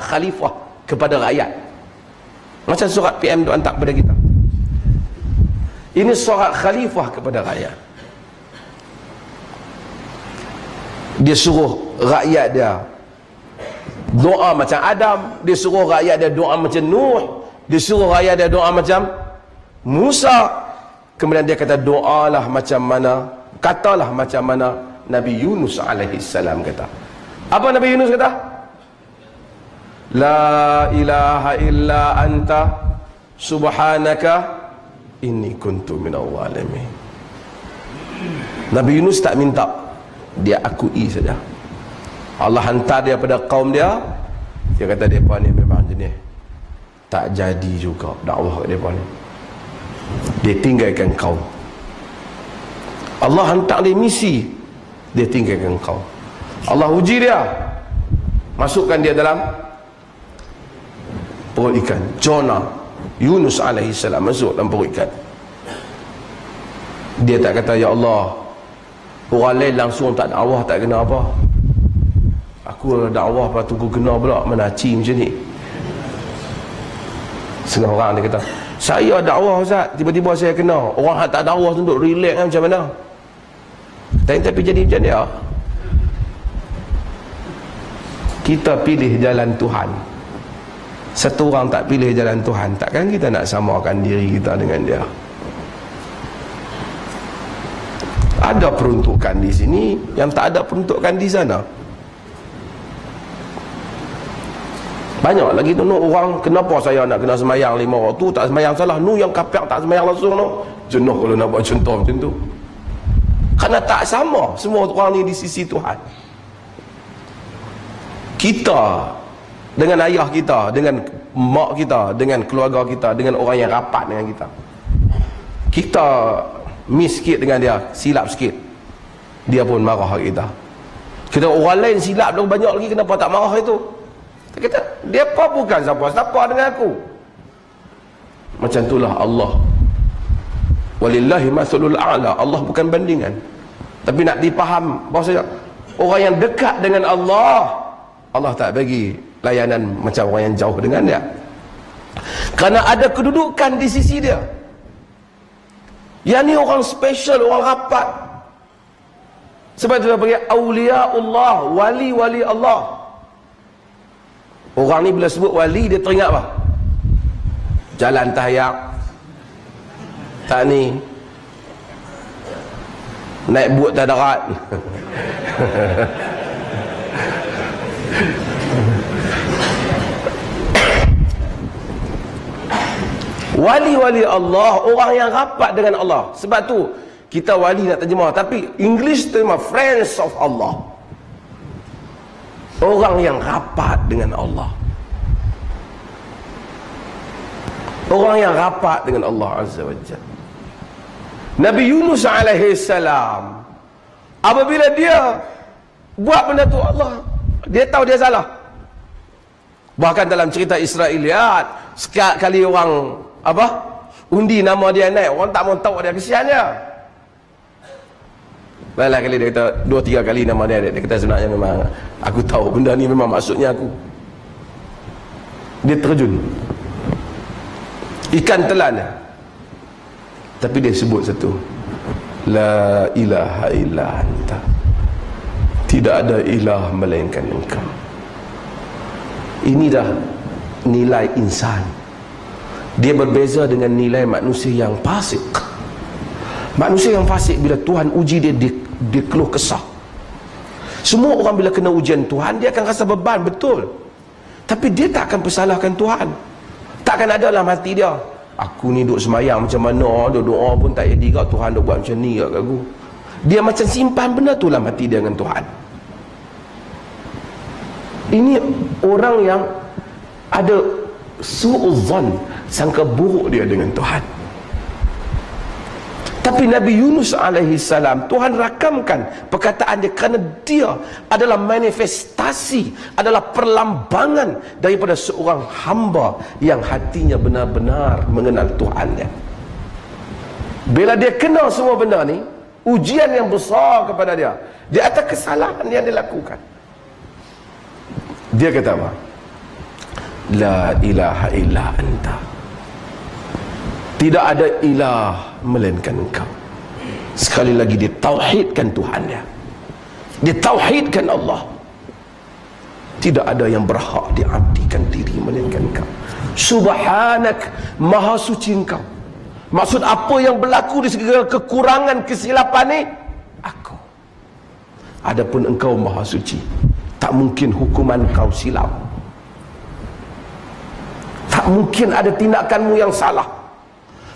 khalifah kepada rakyat. Macam surat PM tu hantar kepada kita. Ini surat khalifah kepada rakyat. Dia suruh rakyat dia doa macam Adam, dia suruh rakyat dia doa macam Nuh, dia suruh rakyat dia doa macam Musa. Kemudian dia kata doalah macam mana, katalah macam mana Nabi Yunus alaihi salam kata. Apa Nabi Yunus kata? La ilaha illa anta subhanaka inni kuntu minal zalimin. Nabi Yunus tak minta, dia akui saja. Allah hantar dia pada kaum dia. Dia kata mereka ni memang jenis tak jadi juga dakwah kat mereka ni. Dia tinggalkan kaum. Allah hantar dia misi, dia tinggalkan kaum. Allah uji dia, masukkan dia dalam perut ikan. Jonah, Yunus alaihi salam masuk dalam perut ikan. Dia tak kata, ya Allah, orang lain langsung tak dakwah tak kena apa, aku dakwah lepas tu aku kena pula menaci macam ni. Setengah orang dia kata, saya dakwah Ustaz, tiba-tiba saya kena. Orang tak dakwah tu duduk relax kan, macam mana? Tapi jadi macam dia. Kita pilih jalan Tuhan, satu orang tak pilih jalan Tuhan, takkan kita nak samakan diri kita dengan dia? Ada peruntukan di sini yang tak ada peruntukan di sana. Banyak lagi tu orang, kenapa saya nak kena semayang 5 waktu, tak semayang salah. Nu yang kafir tak semayang langsung tu. Jenuh kalau nak buat contoh macam tu. Kerana tak sama semua orang ni di sisi Tuhan. Kita dengan ayah kita, dengan mak kita, dengan keluarga kita, dengan orang yang rapat dengan kita, kita miss sikit dengan dia, silap sikit, dia pun marah kita. Kita orang lain silap dah banyak lagi, kenapa tak marah itu? Kita, dia apa bukan siapa-siapa dengan aku. Macam itulah Allah. Walillahi masalul a'la. Allah bukan bandingan. Tapi nak dipaham bahawasanya orang yang dekat dengan Allah, Allah tak bagi layanan macam orang yang jauh dengan dia. Kerana ada kedudukan di sisi dia. Yang ni orang special, orang rapat. Sebab itu dia panggil awliyaullah, wali-wali Allah. Orang ni bila sebut wali, dia teringat apa? Jalan tayak, tak ni, naik buat tak darat. Wali-wali Allah, orang yang rapat dengan Allah. Sebab tu kita wali nak terjemah, tapi English terjemah friends of Allah. Orang yang rapat dengan Allah. Orang yang rapat dengan Allah Azza wa Jalla. Nabi Yunus alaihi salam, apabila dia buat benda tu, Allah, dia tahu dia salah. Bahkan dalam cerita Israiliyat, sekali orang apa? Undi nama dia naik, orang tak mau tahu dia, kesian dia. Banyak kali dia kata 2-3 kali nama dia kata sebenarnya memang aku tahu benda ni memang maksudnya aku. Dia terjun, ikan telan dia, tapi dia sebut satu, la ilaha illa anta, tidak ada ilah melainkan engkau. Ini dah nilai insan. Dia berbeza dengan nilai manusia yang fasik. Manusia yang fasik, bila Tuhan uji dia, dia keluh kesah. Semua orang bila kena ujian Tuhan, dia akan rasa beban, betul. Tapi dia tak akan persalahkan Tuhan. Takkan ada dalam hati dia, aku ni duk semayang macam mana, duk doa pun tak jadi kau, Tuhan duk buat macam ni kat aku. Dia macam simpan benda tu dalam hati dia dengan Tuhan. Ini orang yang ada su'uzzan, sangka buruk dia dengan Tuhan. Tapi Nabi Yunus alaihi salam, Tuhan rakamkan perkataan dia kerana dia adalah manifestasi, adalah perlambangan daripada seorang hamba yang hatinya benar-benar mengenal Tuhannya. Bila dia kenal semua benda ni, ujian yang besar kepada dia di atas kesalahan yang dia lakukan, dia kata apa? La ilaha illa anta, tidak ada ilah melainkan engkau. Sekali lagi dia tauhidkan Tuhan dia, dia tauhidkan Allah. Tidak ada yang berhak diabdikan diri melainkan engkau. Subhanak, maha suci engkau. Maksud apa yang berlaku di segala kekurangan, kesilapan ni? Aku. Adapun engkau maha suci, tak mungkin hukuman kau silap, tak mungkin ada tindakanmu yang salah.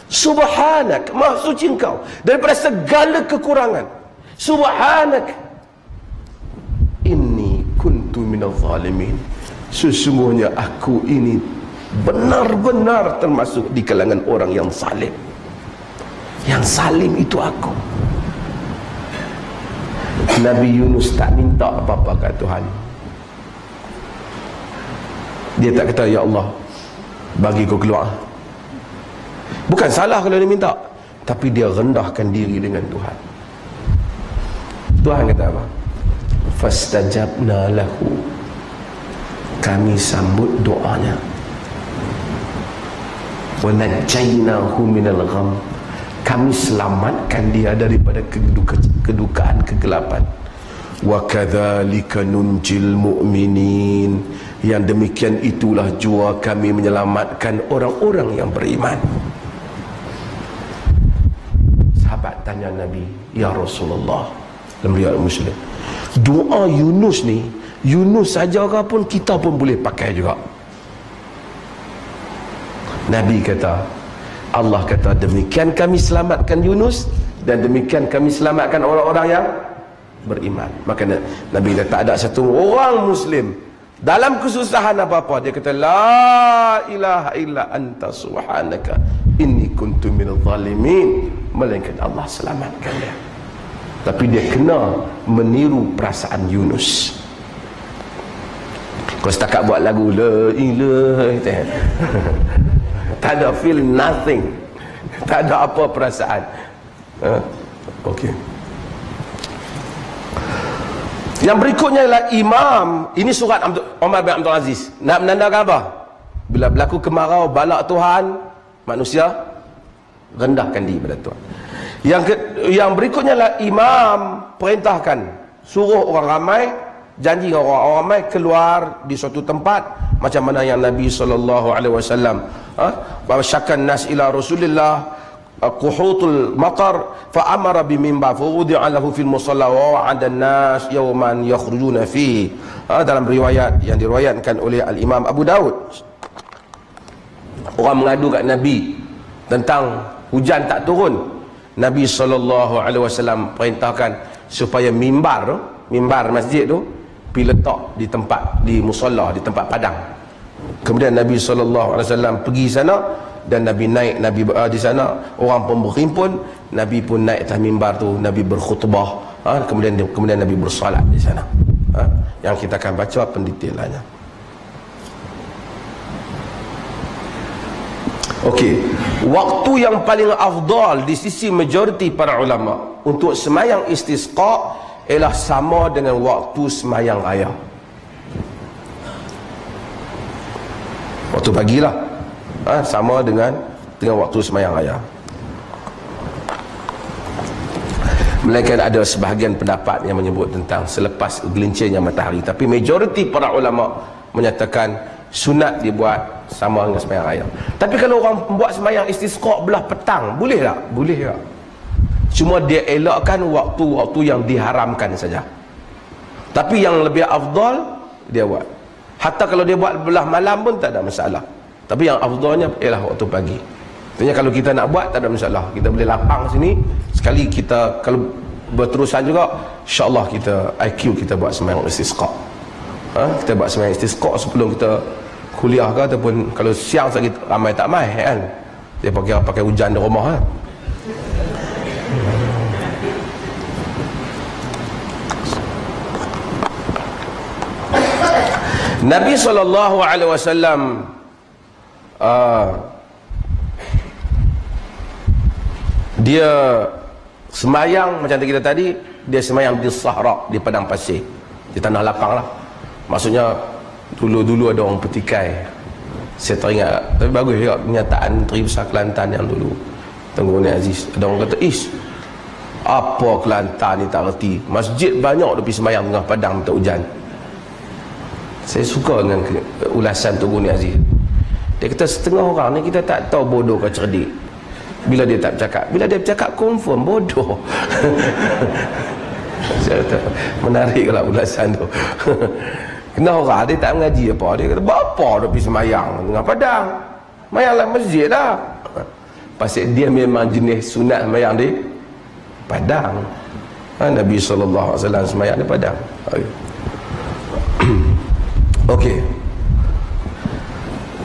Subhanak, maha suci engkau daripada segala kekurangan. Subhanak, inni kuntu minadh zalimin, sesungguhnya aku ini benar-benar termasuk di kalangan orang yang zalim. Yang zalim itu aku. Nabi Yunus tak minta apa-apa kat Tuhan. Dia tak kata, ya Allah, bagi kau keluar. Bukan salah kalau dia minta, tapi dia rendahkan diri dengan Tuhan. Tuhan kata apa? Fastajabna lahu, kami sambut doanya. Wa najjaynahu minal gham, kami selamatkan dia daripada kedukaan, kegelapan. Wa kadzalika nunjil mu'minin, yang demikian itulah jua kami menyelamatkan orang-orang yang beriman. Sahabat tanya Nabi, ya Rasulullah, dalam riwayat Muslim, doa Yunus ni, Yunus saja ke pun kita pun boleh pakai juga. Nabi kata, Allah kata, demikian kami selamatkan Yunus, dan demikian kami selamatkan orang-orang yang beriman. Maka Nabi kata, tak ada satu orang Muslim dalam kesusahan apa-apa, dia kata, la ilaha illa anta subhanaka inni kuntu minadh zalimin, melainkan Allah selamatkan dia. Tapi dia kena meniru perasaan Yunus. Kau setakat buat lagu la ilaha tak ada feel nothing, tak ada apa perasaan. Okey. Yang berikutnya adalah imam. Ini surat Umar bin Abdul Aziz. Nak menandakan apa? Bila berlaku kemarau, balak Tuhan, manusia rendahkan diri pada Tuhan. Yang berikutnya adalah imam perintahkan, suruh orang ramai, janji orang ramai keluar di suatu tempat, macam mana yang Nabi SAW syakan nas ila Rasulillah quhutul matar fa amara bimimbar fa wudi'a lahu fil musalla wa wa'ada an-nas yawman yakhrujuna fihi. Dalam riwayat yang diriwayatkan oleh al-Imam Abu Daud, orang mengadu kat Nabi tentang hujan tak turun. Nabi SAW perintahkan supaya mimbar masjid tu pergi letak di tempat, di musalla, di tempat padang. Kemudian Nabi SAW pergi sana, dan Nabi naik, Nabi di sana, orang pun berhimpun, Nabi pun naik atas mimbar tu, Nabi berkhutbah, kemudian Nabi bersolat di sana. Yang kita akan baca pendetailannya. Okey, waktu yang paling afdal di sisi majoriti para ulama untuk semayang istisqa ialah sama dengan waktu semayang raya. Waktu pagilah, sama dengan waktu semayang raya. Melainkan ada sebahagian pendapat yang menyebut tentang selepas gelincirnya matahari, tapi majoriti para ulama menyatakan sunat dibuat sama dengan semayang raya. Tapi kalau orang buat semayang istisqa belah petang, boleh tak? Boleh tak? Cuma dia elakkan waktu-waktu yang diharamkan saja. Tapi yang lebih afdal dia buat. Hatta kalau dia buat belah malam pun tak ada masalah. Tapi yang afdalnya ialah waktu pagi. Maksudnya kalau kita nak buat tak ada masalah. Kita boleh lapang sini. Sekali kita kalau berterusan juga, insya-Allah kita IQ kita buat sembahyang istisqa. Kita buat sembahyang istisqa sebelum kita kuliah ke, ataupun kalau siang sakit ramai tak mai kan. Dia pakai hujan di rumah kan. Nabi SAW dia semayang macam kita tadi, dia semayang di sahara, di padang pasir, di tanah lapang lah. Maksudnya dulu ada orang petikai. Saya teringat, tapi bagus juga kenyataan Menteri Besar Kelantan yang dulu, Tengku Ni Aziz. Ada orang kata, apa Kelantan ni tak reti, masjid banyak tapi semayang tengah padang minta hujan. Saya suka dengan ulasan Tengku Ni Aziz. Dia kata setengah orang ni kita tak tahu bodoh ke cerdik bila dia tak bercakap. Bila dia bercakap confirm bodoh. Saya kata menariklah ulasan tu. Kena orang dia tak mengaji apa, dia kata bapa dia pergi semayang tengah padang, semayanglah masjid lah. Pasal dia memang jenis sunat semayang di padang. Nabi SAW semayang di padang. Okey.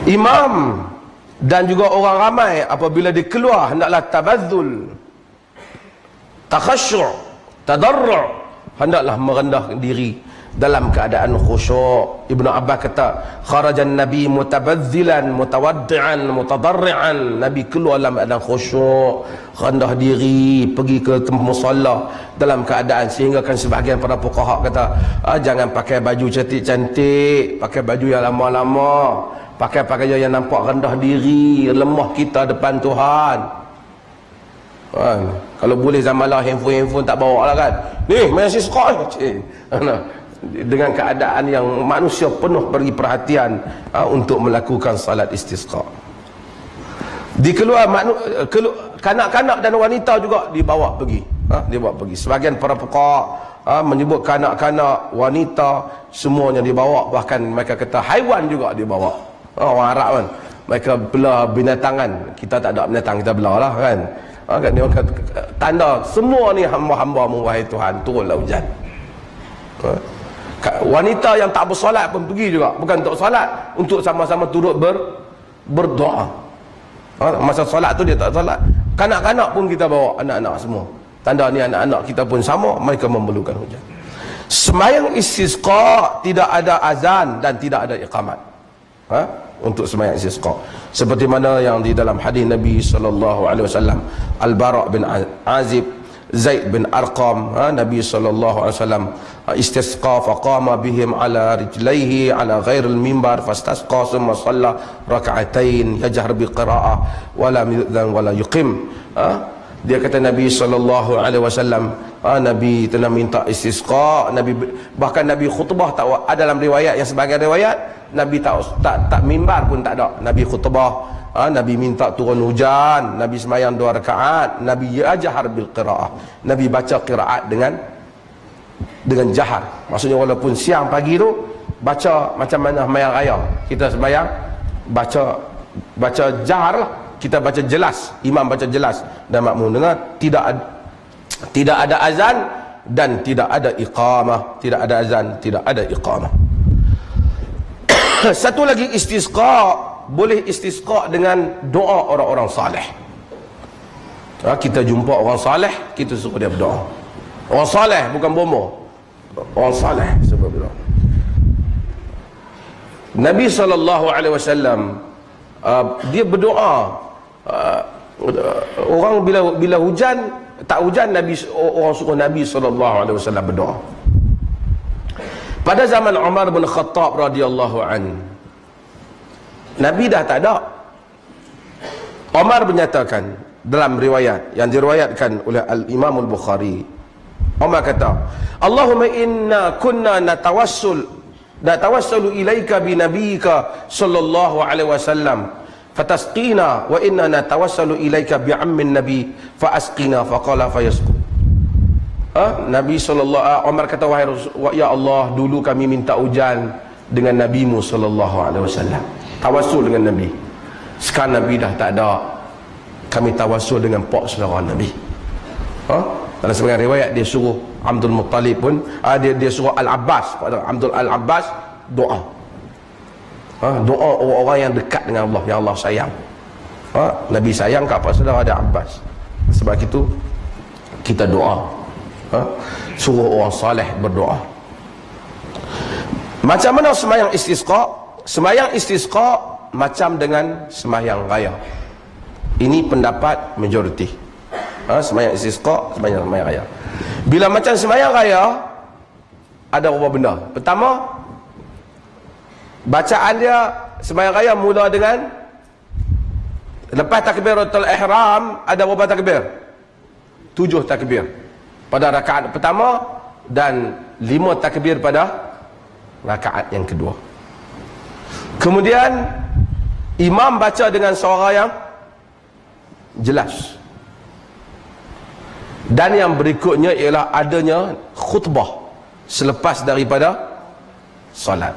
Imam dan juga orang ramai apabila dia keluar hendaklah tabadzul, takhasyu', tadarru', hendaklah merendahkan diri dalam keadaan khusyuk. Ibnu Abbas kata kharajan Nabi mutabadzilan mutawaddi'an mutadarri'an. Nabi keluar dalam keadaan khusyuk, rendah diri, pergi ke musalla dalam keadaan, sehingga kan sebahagian para fuqaha kata jangan pakai baju cantik-cantik, pakai baju yang lama-lama, pakai pakaian yang nampak rendah diri, lemah kita depan Tuhan. Kalau boleh zaman lah handphone tak bawa lah kan, ni main istisqa dengan keadaan yang manusia penuh beri perhatian untuk melakukan salat istisqa. Kanak-kanak dan wanita juga dibawa pergi, dibawa pergi. Sebahagian para fuqaha menyebut kanak-kanak, wanita semuanya dibawa, bahkan mereka kata haiwan juga dibawa. Orang Arab kan, mereka belah binatangan, kita tak ada binatang, kita belah lah kan. Kan dia kata tanda semua ni hamba-hambamu wahai Tuhan, turunlah hujan. Wanita yang tak bersolat pun pergi juga, bukan untuk solat, untuk sama-sama turut berdoa. Masa solat tu dia tak solat. Kanak-kanak pun kita bawa, anak-anak semua. Tanda ni anak-anak kita pun sama, mereka memerlukan hujan. Semayang istisqa tidak ada azan dan tidak ada iqamat. Untuk semayang istisqa, seperti mana yang di dalam hadis Nabi SAW, Al-Bara' bin Azib, Zaid bin Arqam, Nabi SAW istisqa faqama bihim ala rijlaihi ala ghairil mimbar fastasqa summa shalla raka'atain yajhar bi qira'ah wala yu'dhan wala yuqim. Dia kata Nabi SAW, Nabi telah minta istisqa, Nabi bahkan Nabi khutbah tak ada. Dalam riwayat yang sebagai riwayat Nabi tak mimbar pun tak ada. Nabi khutbah, Nabi minta turun hujan, Nabi semayang 2 rakaat, Nabi yajhar bil qiraah, Nabi baca qiraat dengan jahar. Maksudnya walaupun siang pagi tu baca macam mana semayang raya, kita semayang baca jahar lah, kita baca jelas, imam baca jelas dan makmum dengar. Tidak ada azan dan tidak ada iqamah, tidak ada azan, tidak ada iqamah. Satu lagi istisqa, boleh istisqa dengan doa orang-orang saleh. Kita jumpa orang saleh, kita suruh dia berdoa. Orang saleh bukan bomo, orang saleh suruh berdoa. Nabi SAW dia berdoa. Orang bila hujan tak hujan, orang suruh Nabi SAW berdoa. Pada zaman Umar bin Khattab radhiyallahu an, Nabi dah tak ada. Umar menyatakan dalam riwayat yang diriwayatkan oleh Al-Imam Al-Bukhari, Umar kata, Allahumma inna kunna natawassalu ilaika bi nabiyyika sallallahu alaihi wasallam fatasqina wa inna natawassalu ilaika bi ammin nabi fa asqina faqala fayasqu. Nabi sallallahu Umar kata, wahai ya Allah, dulu kami minta hujan dengan nabimu sallallahu alaihi wasallam, tawassul dengan nabi. Sekarang nabi dah tak ada, kami tawassul dengan pak saudara nabi. Dalam sebagian riwayat dia suruh Abdul Muttalib pun, dia suruh Al-Abbas, Abdul Al-Abbas doa. Doa orang-orang yang dekat dengan Allah, yang Allah sayang. Nabi sayang kat pak saudara dia Abbas. Sebab itu kita doa, suruh orang saleh berdoa. Macam mana sembahyang istisqa? Sembahyang istisqa macam dengan sembahyang raya. Ini pendapat majoriti. Sembahyang istisqa, sembahyang raya. Bila macam sembahyang raya, ada beberapa benda. Pertama, bacaan dia sembahyang raya mula dengan lepas takbiratul ihram, ada berapa takbir? 7 takbir pada rakaat pertama dan 5 takbir pada rakaat yang kedua. Kemudian imam baca dengan suara yang jelas. Dan yang berikutnya ialah adanya khutbah selepas daripada solat.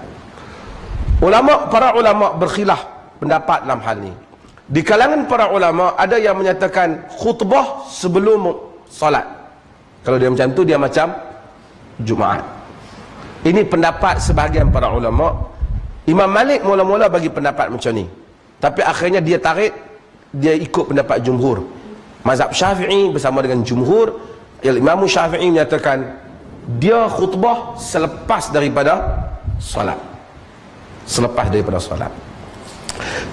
Para ulama berkhilaf pendapat dalam hal ni. Di kalangan para ulama ada yang menyatakan khutbah sebelum solat. Kalau dia macam tu, dia macam Jumaat. Ini pendapat sebahagian para ulama. Imam Malik mula-mula bagi pendapat macam ni, tapi akhirnya dia tarik, dia ikut pendapat jumhur. Mazhab Syafi'i bersama dengan jumhur, Imam Syafi'i menyatakan dia khutbah selepas daripada solat. Selepas daripada solat.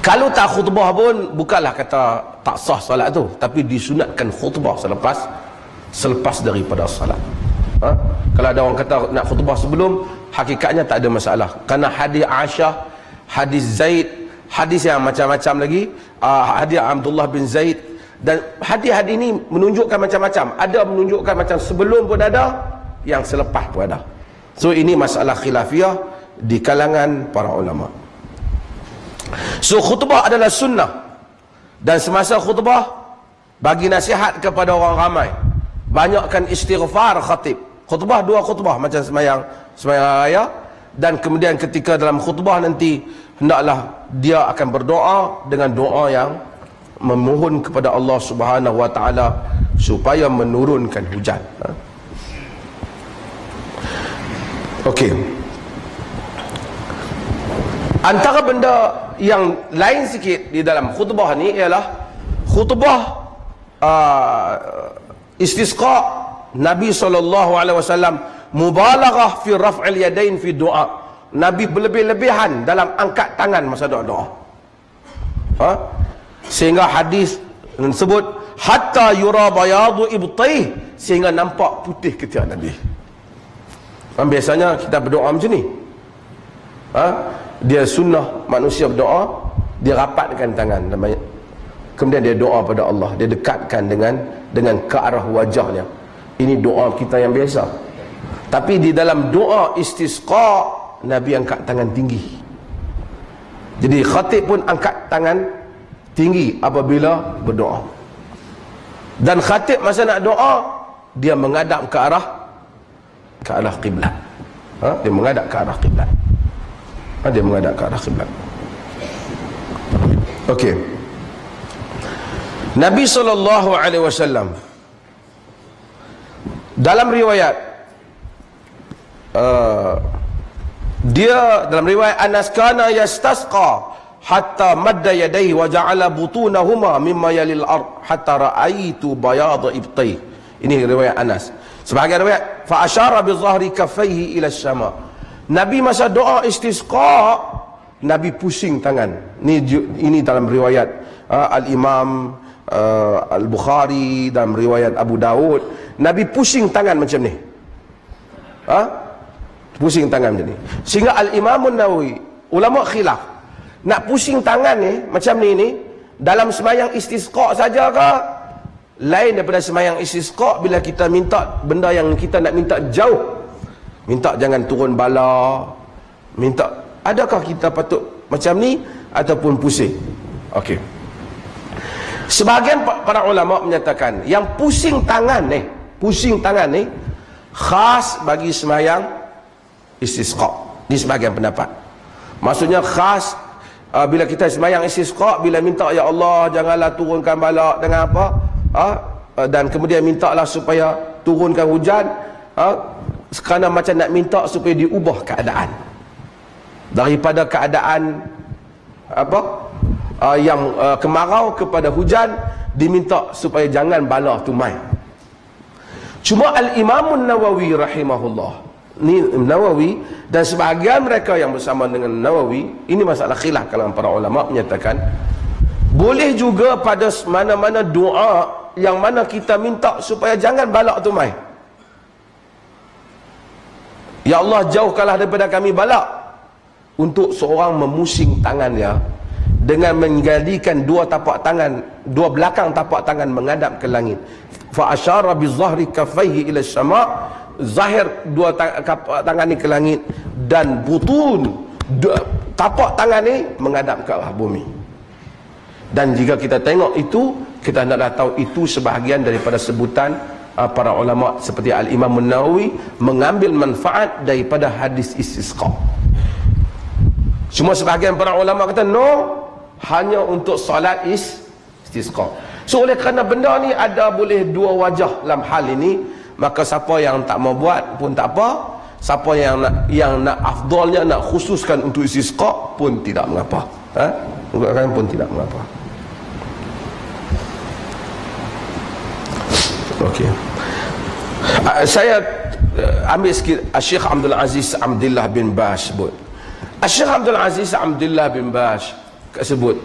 Kalau tak khutbah pun bukanlah kata tak sah solat tu, tapi disunatkan khutbah selepas daripada solat. Kalau ada orang kata nak khutbah sebelum, hakikatnya tak ada masalah. Kerana hadis Aisyah, hadis Zaid, hadis yang macam-macam lagi, hadis Abdullah bin Zaid, dan hadis-hadis ini menunjukkan macam-macam. Ada menunjukkan macam sebelum pun ada, yang selepas pun ada. So ini masalah khilafiyah di kalangan para ulama. So khutbah adalah sunnah, dan semasa khutbah bagi nasihat kepada orang ramai, banyakkan istighfar khatib. Khutbah 2 khutbah macam sembahyang raya, dan kemudian ketika dalam khutbah nanti hendaklah dia akan berdoa dengan doa yang memohon kepada Allah Subhanahu wa taala supaya menurunkan hujan. Okey. Antara benda yang lain sikit di dalam khutbah ni ialah khutbah istisqa. Nabi SAW mubalaghah fi raf'il yadain fi doa. Nabi berlebih-lebihan dalam angkat tangan masa doa. Sehingga hadis sebut hatta yura bayadu ibtayh, sehingga nampak putih ketiak Nabi. Biasanya kita berdoa macam ni. Dia sunnah manusia berdoa, dia rapatkan tangan, kemudian dia doa pada Allah, dia dekatkan dengan ke arah wajahnya. Ini doa kita yang biasa. Tapi di dalam doa istisqa, Nabi angkat tangan tinggi. Jadi khatib pun angkat tangan tinggi apabila berdoa. Dan khatib masa nak doa, dia menghadap ke arah kiblat. Dia menghadap ke arah kiblat. Dia menghadap ke arah kiblat. Okey. Nabi SAW dalam riwayat dia dalam riwayat Anas kana yastasqa hatta madda yadayhi wa ja'ala butunahuma mimma yalil ard hatta ra'aitu bayad ibtayh. Ini riwayat Anas. Sebahagian riwayat fa asyara bi dhahri kaffayhi ila as-sama. Nabi masa doa istisqa, Nabi pusing tangan. Ini dalam riwayat Al-Imam Al-Bukhari, dalam riwayat Abu Daud, Nabi pusing tangan macam ni. Pusing tangan macam ni. Sehingga Al-Imam An-Nawawi, ulama khilaf, nak pusing tangan ni macam ni dalam sembahyang istisqa saja ke lain daripada sembahyang istisqa bila kita minta benda yang kita nak minta jauh, minta jangan turun bala, minta, adakah kita patut macam ni ataupun pusing? Okey. Sebahagian para ulama menyatakan yang pusing tangan ni khas bagi sembahyang istisqa. Ini sebahagian pendapat. Maksudnya khas bila kita sembahyang istisqa, bila minta ya Allah janganlah turunkan bala dengan apa, dan kemudian mintalah supaya turunkan hujan, kerana macam nak minta supaya diubah keadaan daripada keadaan yang kemarau kepada hujan, diminta supaya jangan bala tu mai. Cuma Al-Imam An-Nawawi rahimahullah, Ni Nawawi dan sebahagian mereka yang bersama dengan Nawawi, ini masalah khilaf kalangan para ulama, menyatakan boleh juga pada mana-mana doa yang mana kita minta supaya jangan balak tu mai. Ya Allah, jauhkanlah daripada kami balak, untuk seorang memusing tangannya dengan menjadikan dua belakang tapak tangan menghadap ke langit. Fa asyara bi zahri kaffaihi ila sama', zahir dua tangan ni ke langit, dan butun tapak tangan ni menghadap ke arah bumi. Dan jika kita tengok itu, kita hendaklah tahu itu sebahagian daripada sebutan para ulama seperti Al-Imam An-Nawawi mengambil manfaat daripada hadis istisqa. Cuma sebahagian para ulama kata no, hanya untuk solat istisqa. So oleh kerana benda ni ada boleh dua wajah dalam hal ini, maka siapa yang tak mau buat pun tak apa, siapa yang nak afdalnya, nak khususkan untuk istisqa pun tidak mengapa, pun tidak mengapa. Okey. Saya ambil sikit Syekh Abdul Aziz Abdullah bin Baz sebut. Syekh Abdul Aziz Abdullah bin Baz sebut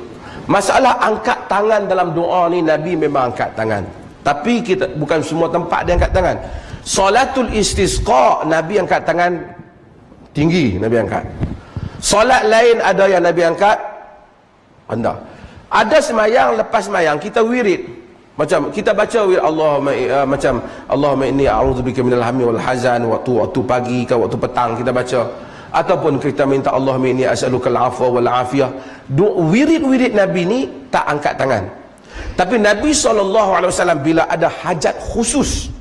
masalah angkat tangan dalam doa ni, Nabi memang angkat tangan, tapi kita bukan semua tempat dia angkat tangan. Salatul istisqa Nabi angkat tangan tinggi, Nabi angkat. Solat lain ada yang Nabi angkat rendah. Ada semayang, lepas semayang kita wirid, macam kita baca macam Allahumma inni a'udzubika minal hammi wal hazan, waktu pagi ke waktu petang kita baca, ataupun kita minta Allahumma inni as'aluka al-'afwa wal 'afiyah. Wirid-wirid Nabi ni tak angkat tangan. Tapi Nabi SAW bila ada hajat khusus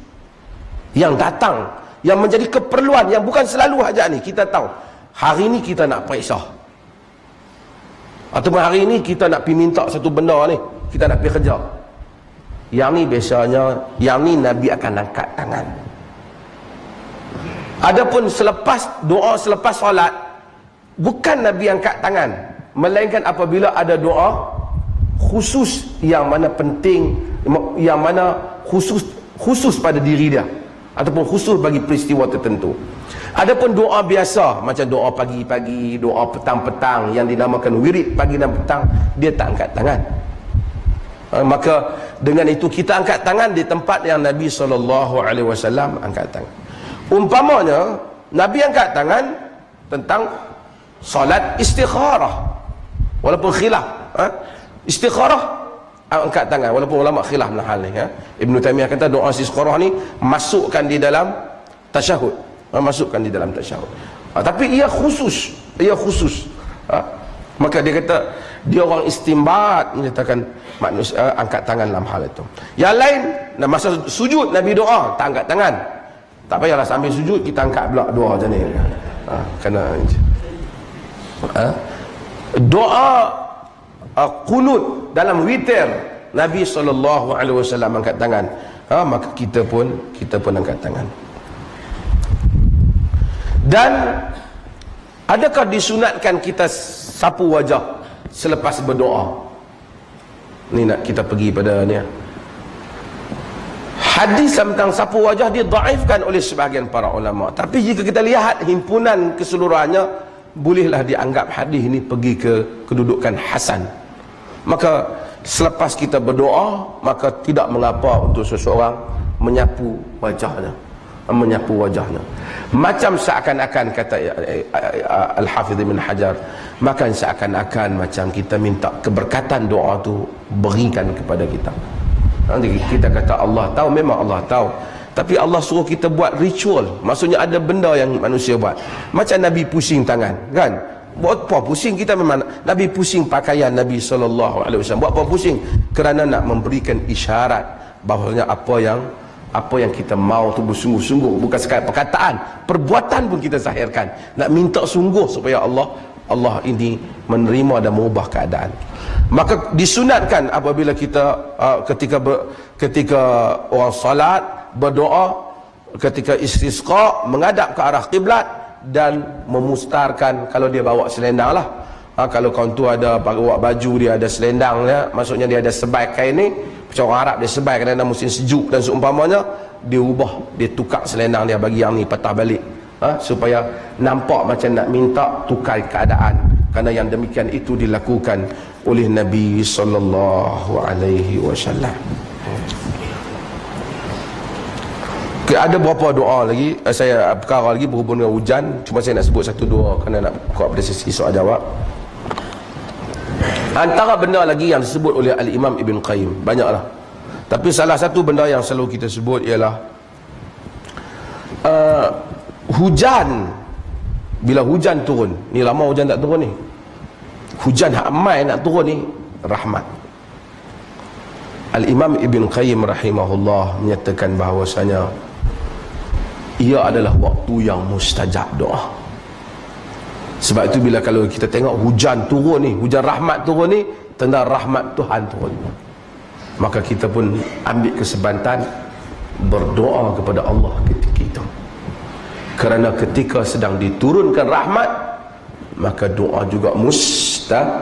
yang datang, yang menjadi keperluan, yang bukan selalu hajat ni, kita tahu hari ni kita nak periksa, ataupun hari ni kita nak pergi minta satu benda ni, kita nak pergi kerja, yang ni biasanya, yang ni Nabi akan angkat tangan. Adapun selepas doa, selepas solat, bukan Nabi angkat tangan, melainkan apabila ada doa khusus yang mana penting, yang mana khusus pada diri dia, ataupun khusus bagi peristiwa tertentu. Adapun doa biasa macam doa pagi-pagi, doa petang-petang yang dinamakan wirid pagi dan petang, dia tak angkat tangan. Maka dengan itu kita angkat tangan di tempat yang Nabi SAW angkat tangan. Umpamanya Nabi angkat tangan tentang solat istikharah, walaupun khilaf, istikharah angkat tangan, walaupun ulama khilaf dalam hal ni. Ibn Taymiyah kata doa istikharah ni masukkan di dalam tasyahud, masukkan di dalam tasyahud, tapi ia khusus, maka dia kata dia orang istimbat menyatakan manusia angkat tangan dalam hal itu. Yang lain, masa sujud Nabi doa tak angkat tangan, tak payahlah sambil sujud kita angkat pula doa macam ni, kena doa qunut dalam witir Nabi SAW angkat tangan, maka kita pun angkat tangan. Dan adakah disunatkan kita sapu wajah selepas berdoa? Ni nak kita pergi pada ni. Hadis tentang sapu wajah dia dhaifkan oleh sebahagian para ulama, tapi jika kita lihat himpunan keseluruhannya, bolehlah dianggap hadis ini pergi ke kedudukan hasan. Maka selepas kita berdoa, maka tidak mengapa untuk seseorang menyapu wajahnya, macam seakan-akan, kata Al-Hafidh Ibn Hajar, maka seakan-akan macam kita minta keberkatan doa tu berikan kepada kita. Nanti kita kata Allah tahu, memang Allah tahu, tapi Allah suruh kita buat ritual, maksudnya ada benda yang manusia buat. Macam Nabi pusing tangan, kan? Buat apa pusing? Kita memang Nabi pusing pakaian Nabi SAW. Buat apa pusing? Kerana nak memberikan isyarat bahawanya apa yang kita mau tu bersungguh-sungguh, bukan sekadar perkataan, perbuatan pun kita zahirkan, nak minta sungguh supaya Allah ini menerima dan mengubah keadaan. Maka disunatkan apabila kita ketika orang salat, berdoa, ketika istisqa, menghadap ke arah kiblat dan memustarkan, kalau dia bawa selendang lah, kalau kawan tu ada bawa baju, dia ada selendang dia, maksudnya dia ada sebai kain ni, macam orang Arab dia sebai kerana musim sejuk dan seumpamanya, dia ubah, dia tukar selendang dia, bagi yang ni patah balik, supaya nampak macam nak minta tukar keadaan, kerana yang demikian itu dilakukan oleh Nabi sallallahu alaihi wasallam. Ada beberapa doa lagi, perkara lagi berhubung dengan hujan, cuma saya nak sebut satu dua kerana nak buka pada sesi soal jawab. Antara benda lagi yang disebut oleh Al-Imam Ibn Qayyim, banyaklah, tapi salah satu benda yang selalu kita sebut ialah hujan. Bila hujan turun, ni lama hujan tak turun ni, hujan hak mai nak turun ni rahmat. Al-Imam Ibn Qayyim rahimahullah menyatakan bahawasanya ia adalah waktu yang mustajab doa. Sebab itu bila kalau kita tengok hujan turun ni, hujan rahmat turun ni, tanda rahmat Tuhan turun, maka kita pun ambil kesempatan berdoa kepada Allah ketika itu. Kerana ketika sedang diturunkan rahmat, maka doa juga mustajab.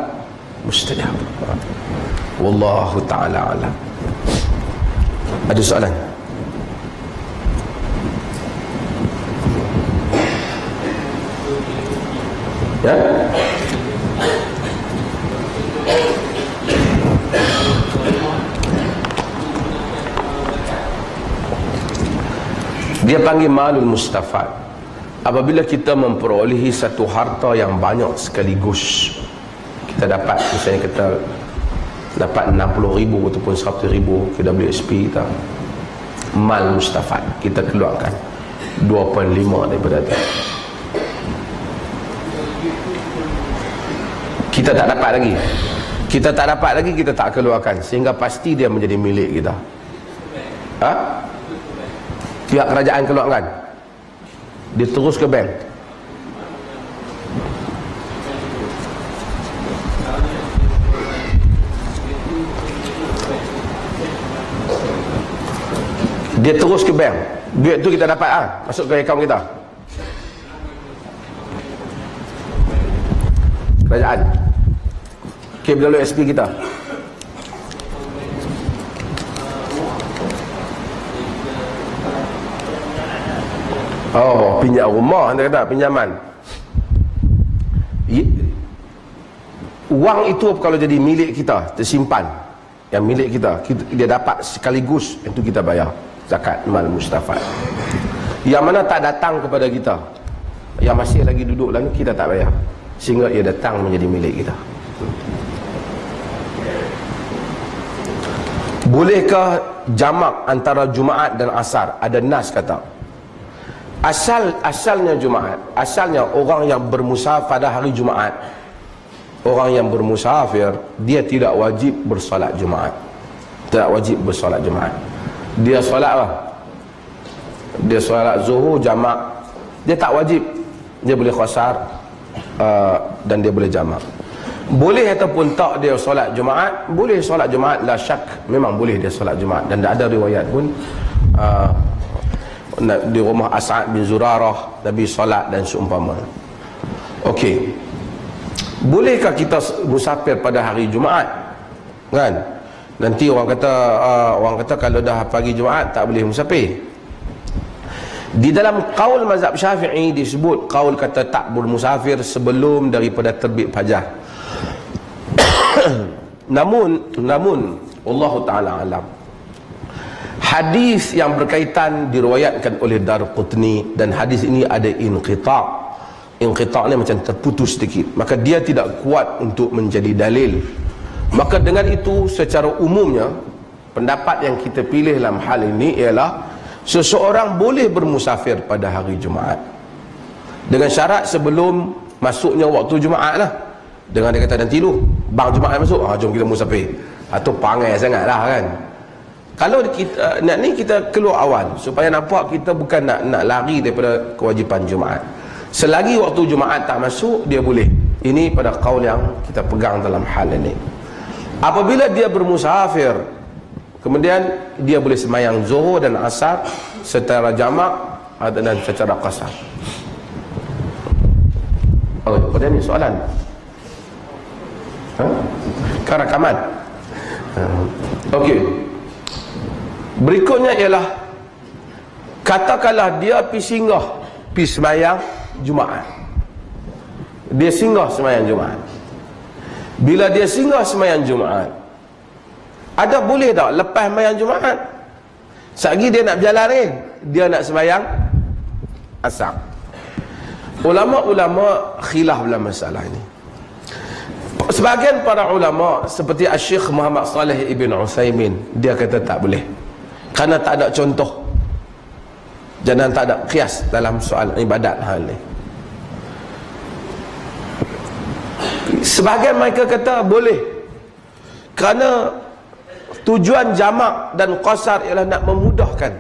Wallahu ta'ala alam. Ada soalan? Ya? Dia panggil malul mustafad. Apabila kita memperolehi satu harta yang banyak sekaligus, kita dapat, misalnya kita dapat 60,000 ataupun 100,000 KWSP kita, mal mustafad, kita keluarkan 2.5 daripada itu. Kita tak dapat lagi, kita tak keluarkan, sehingga pasti dia menjadi milik kita. Pihak kerajaan keluarkan, dia terus ke bank. Dia terus ke bank, duit tu kita dapat masuk ke akaun kita. Kerajaan KWSP kita. Oh, pinjam rumah, anda kata pinjaman. Wang itu kalau jadi milik kita, tersimpan, yang milik kita, dia dapat sekaligus, itu kita bayar zakat mal mustafad. Yang mana tak datang kepada kita, yang masih lagi duduk dalam, kita tak bayar, sehingga ia datang menjadi milik kita. Bolehkah jamak antara Jumaat dan Asar? Ada nas kata asalnya Jumaat, asalnya orang yang bermusafir pada hari Jumaat, orang yang bermusafir, dia tidak wajib bersolat Jumaat, tidak wajib bersolat Jumaat. Dia solat lah, dia solat zuhur jamak, dia tak wajib, dia boleh qasar dan dia boleh jamak. Boleh ataupun tak dia solat Jumaat? Boleh solat Jumaat, la syak, memang boleh dia solat Jumaat. Dan ada riwayat pun di rumah As'ad bin Zurarah Nabi solat dan seumpama. Okey, bolehkah kita musafir pada hari Jumaat? Kan nanti orang kata kalau dah pagi Jumaat tak boleh musafir. Di dalam qaul mazhab Syafi'i disebut qaul kata tak bermusafir sebelum daripada terbit fajar. namun Allah Ta'ala alam, hadis yang berkaitan diriwayatkan oleh Darqutni, dan hadis ini ada inqita'. Inqita' ni macam terputus sedikit, maka dia tidak kuat untuk menjadi dalil. Maka dengan itu secara umumnya pendapat yang kita pilih dalam hal ini ialah seseorang boleh bermusafir pada hari Jumaat, dengan syarat sebelum masuknya waktu Jumaat lah. Dengan dia kata nanti dulu bang Jumaat masuk, jom kita musafir, atau pangai sangat lah kan. Kalau kita nak ni, kita keluar awal supaya nampak kita bukan nak lari daripada kewajipan Jumaat. Selagi waktu Jumaat tak masuk, dia boleh. Ini pada qaul yang kita pegang dalam hal ini. Apabila dia bermusafir, kemudian dia boleh semayang zuhur dan asar secara jamak dan secara qasar. Pada ni soalan kan rakaman. Okey, berikutnya ialah katakanlah dia pergi singgah pi semayang Jumaat. Dia singgah semayang Jumaat. Bila dia singgah semayang Jumaat, ada boleh tak lepas semayang Jumaat, sekali dia nak berjalan ni, dia nak semayang asar? Ulama-ulama khilaf dalam masalah ini. Sebahagian para ulama seperti Syekh Muhammad Saleh Ibn Utsaimin, dia kata tak boleh, kerana tak ada contoh dan tak ada qiyas dalam soal ibadat hal ni. Sebahagian mereka kata boleh, kerana tujuan jamak dan qasar ialah nak memudahkan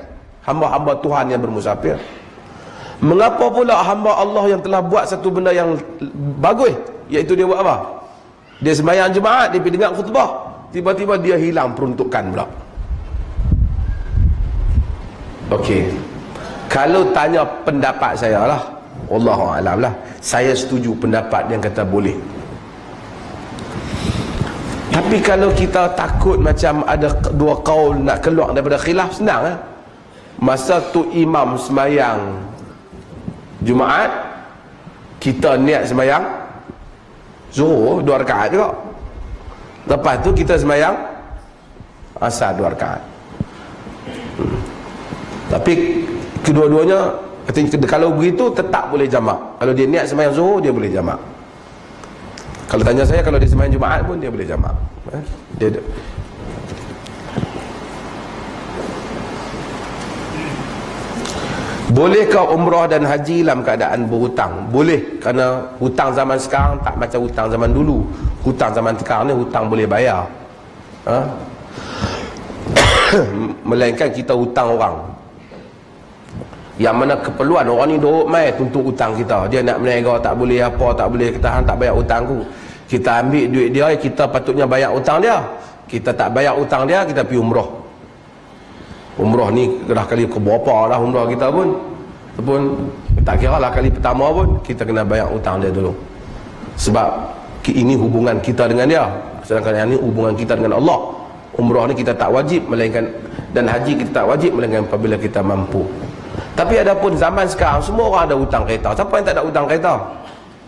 hamba-hamba Tuhan yang bermusafir. Mengapa pula hamba Allah yang telah buat satu benda yang bagus, iaitu dia buat apa? Dia sembahyang Jumaat, dia pergi dengar khutbah, tiba-tiba dia hilang peruntukan pula. Okey, kalau tanya pendapat saya lah, wallahu a'lam lah, saya setuju pendapat yang kata boleh. Tapi kalau kita takut macam ada dua kaul nak keluar daripada khilaf, senang lah. Masa tu imam sembahyang Jumaat, kita niat sembahyang Zuhur 2 rakaat juga. Lepas tu kita sembahyang Asar 2 rakaat. Tapi kedua-duanya kalau begitu tetap boleh jamak. Kalau dia niat sembahyang Zuhur, dia boleh jamak. Kalau tanya saya, kalau dia sembahyang Jumaat pun dia boleh jamak. Bolehkah umrah dan haji dalam keadaan berhutang? Boleh, kerana hutang zaman sekarang tak macam hutang zaman dulu. Hutang zaman sekarang ni hutang boleh bayar, melainkan kita hutang orang, yang mana keperluan orang ni duduk mai tuntut hutang kita. Dia nak meniaga tak boleh, apa tak boleh, kita hang tak bayar hutang aku. Kita ambil duit dia, kita patutnya bayar hutang dia. Kita tak bayar hutang dia, kita pergi umrah. Umrah ni dah kali ke berapa dah umrah kita pun tak kira lah kali pertama pun kita kena bayar hutang dia dulu. Sebab ini hubungan kita dengan dia, sedangkan yang ni hubungan kita dengan Allah. Umrah ni kita tak wajib, melainkan, dan haji kita tak wajib melainkan apabila kita mampu. Tapi adapun zaman sekarang semua orang ada hutang kereta. Siapa yang tak ada hutang kereta?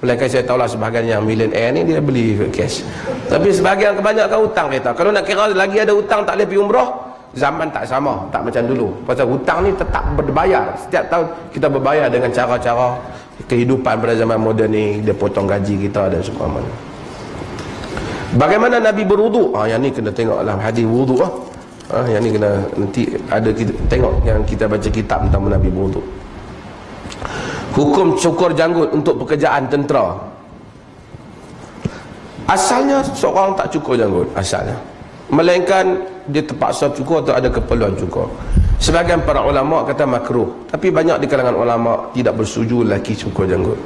Melainkan saya tahulah sebahagian yang millionaire ni dia beli cash. Tapi sebahagian kebanyakan hutang kereta. Kalau nak kira lagi ada hutang tak boleh pergi umrah, zaman tak sama, tak macam dulu. Pasal hutang ni tetap berbayar. Setiap tahun kita berbayar dengan cara-cara kehidupan pada zaman moden ni. Dia potong gaji kita dan sebagainya. Bagaimana Nabi berwuduk? Yang ni kena tengok dalam hadis wuduk. Yang ni kena, nanti ada kita tengok yang kita baca kitab tentang Nabi berwuduk. Hukum cukur janggut untuk pekerjaan tentera. Asalnya seorang tak cukur janggut asalnya, melainkan dia terpaksa cukur atau ada keperluan cukur. Sebahagian para ulama kata makruh, tapi banyak di kalangan ulama tidak bersetuju lelaki cukur janggut,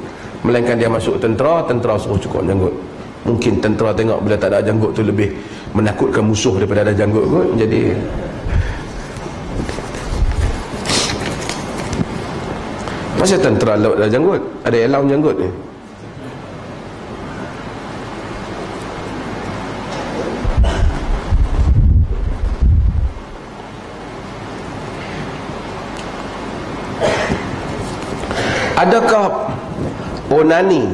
melainkan dia masuk tentera, tentera suruh cukur janggut. Mungkin tentera tengok bila tak ada janggut tu lebih menakutkan musuh daripada ada janggut kot. Jadi masa tentera laut ada janggut, ada elang janggut ni. Adakah onani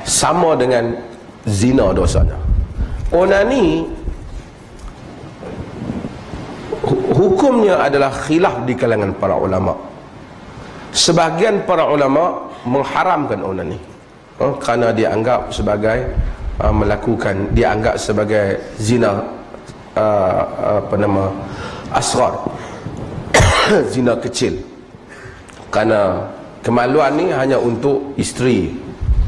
sama dengan zina dosanya? Onani hukumnya adalah khilaf di kalangan para ulama. Sebahagian para ulama mengharamkan onani, kerana dianggap sebagai melakukan, dianggap sebagai zina, asghar, zina kecil. Kerana kemaluan ni hanya untuk isteri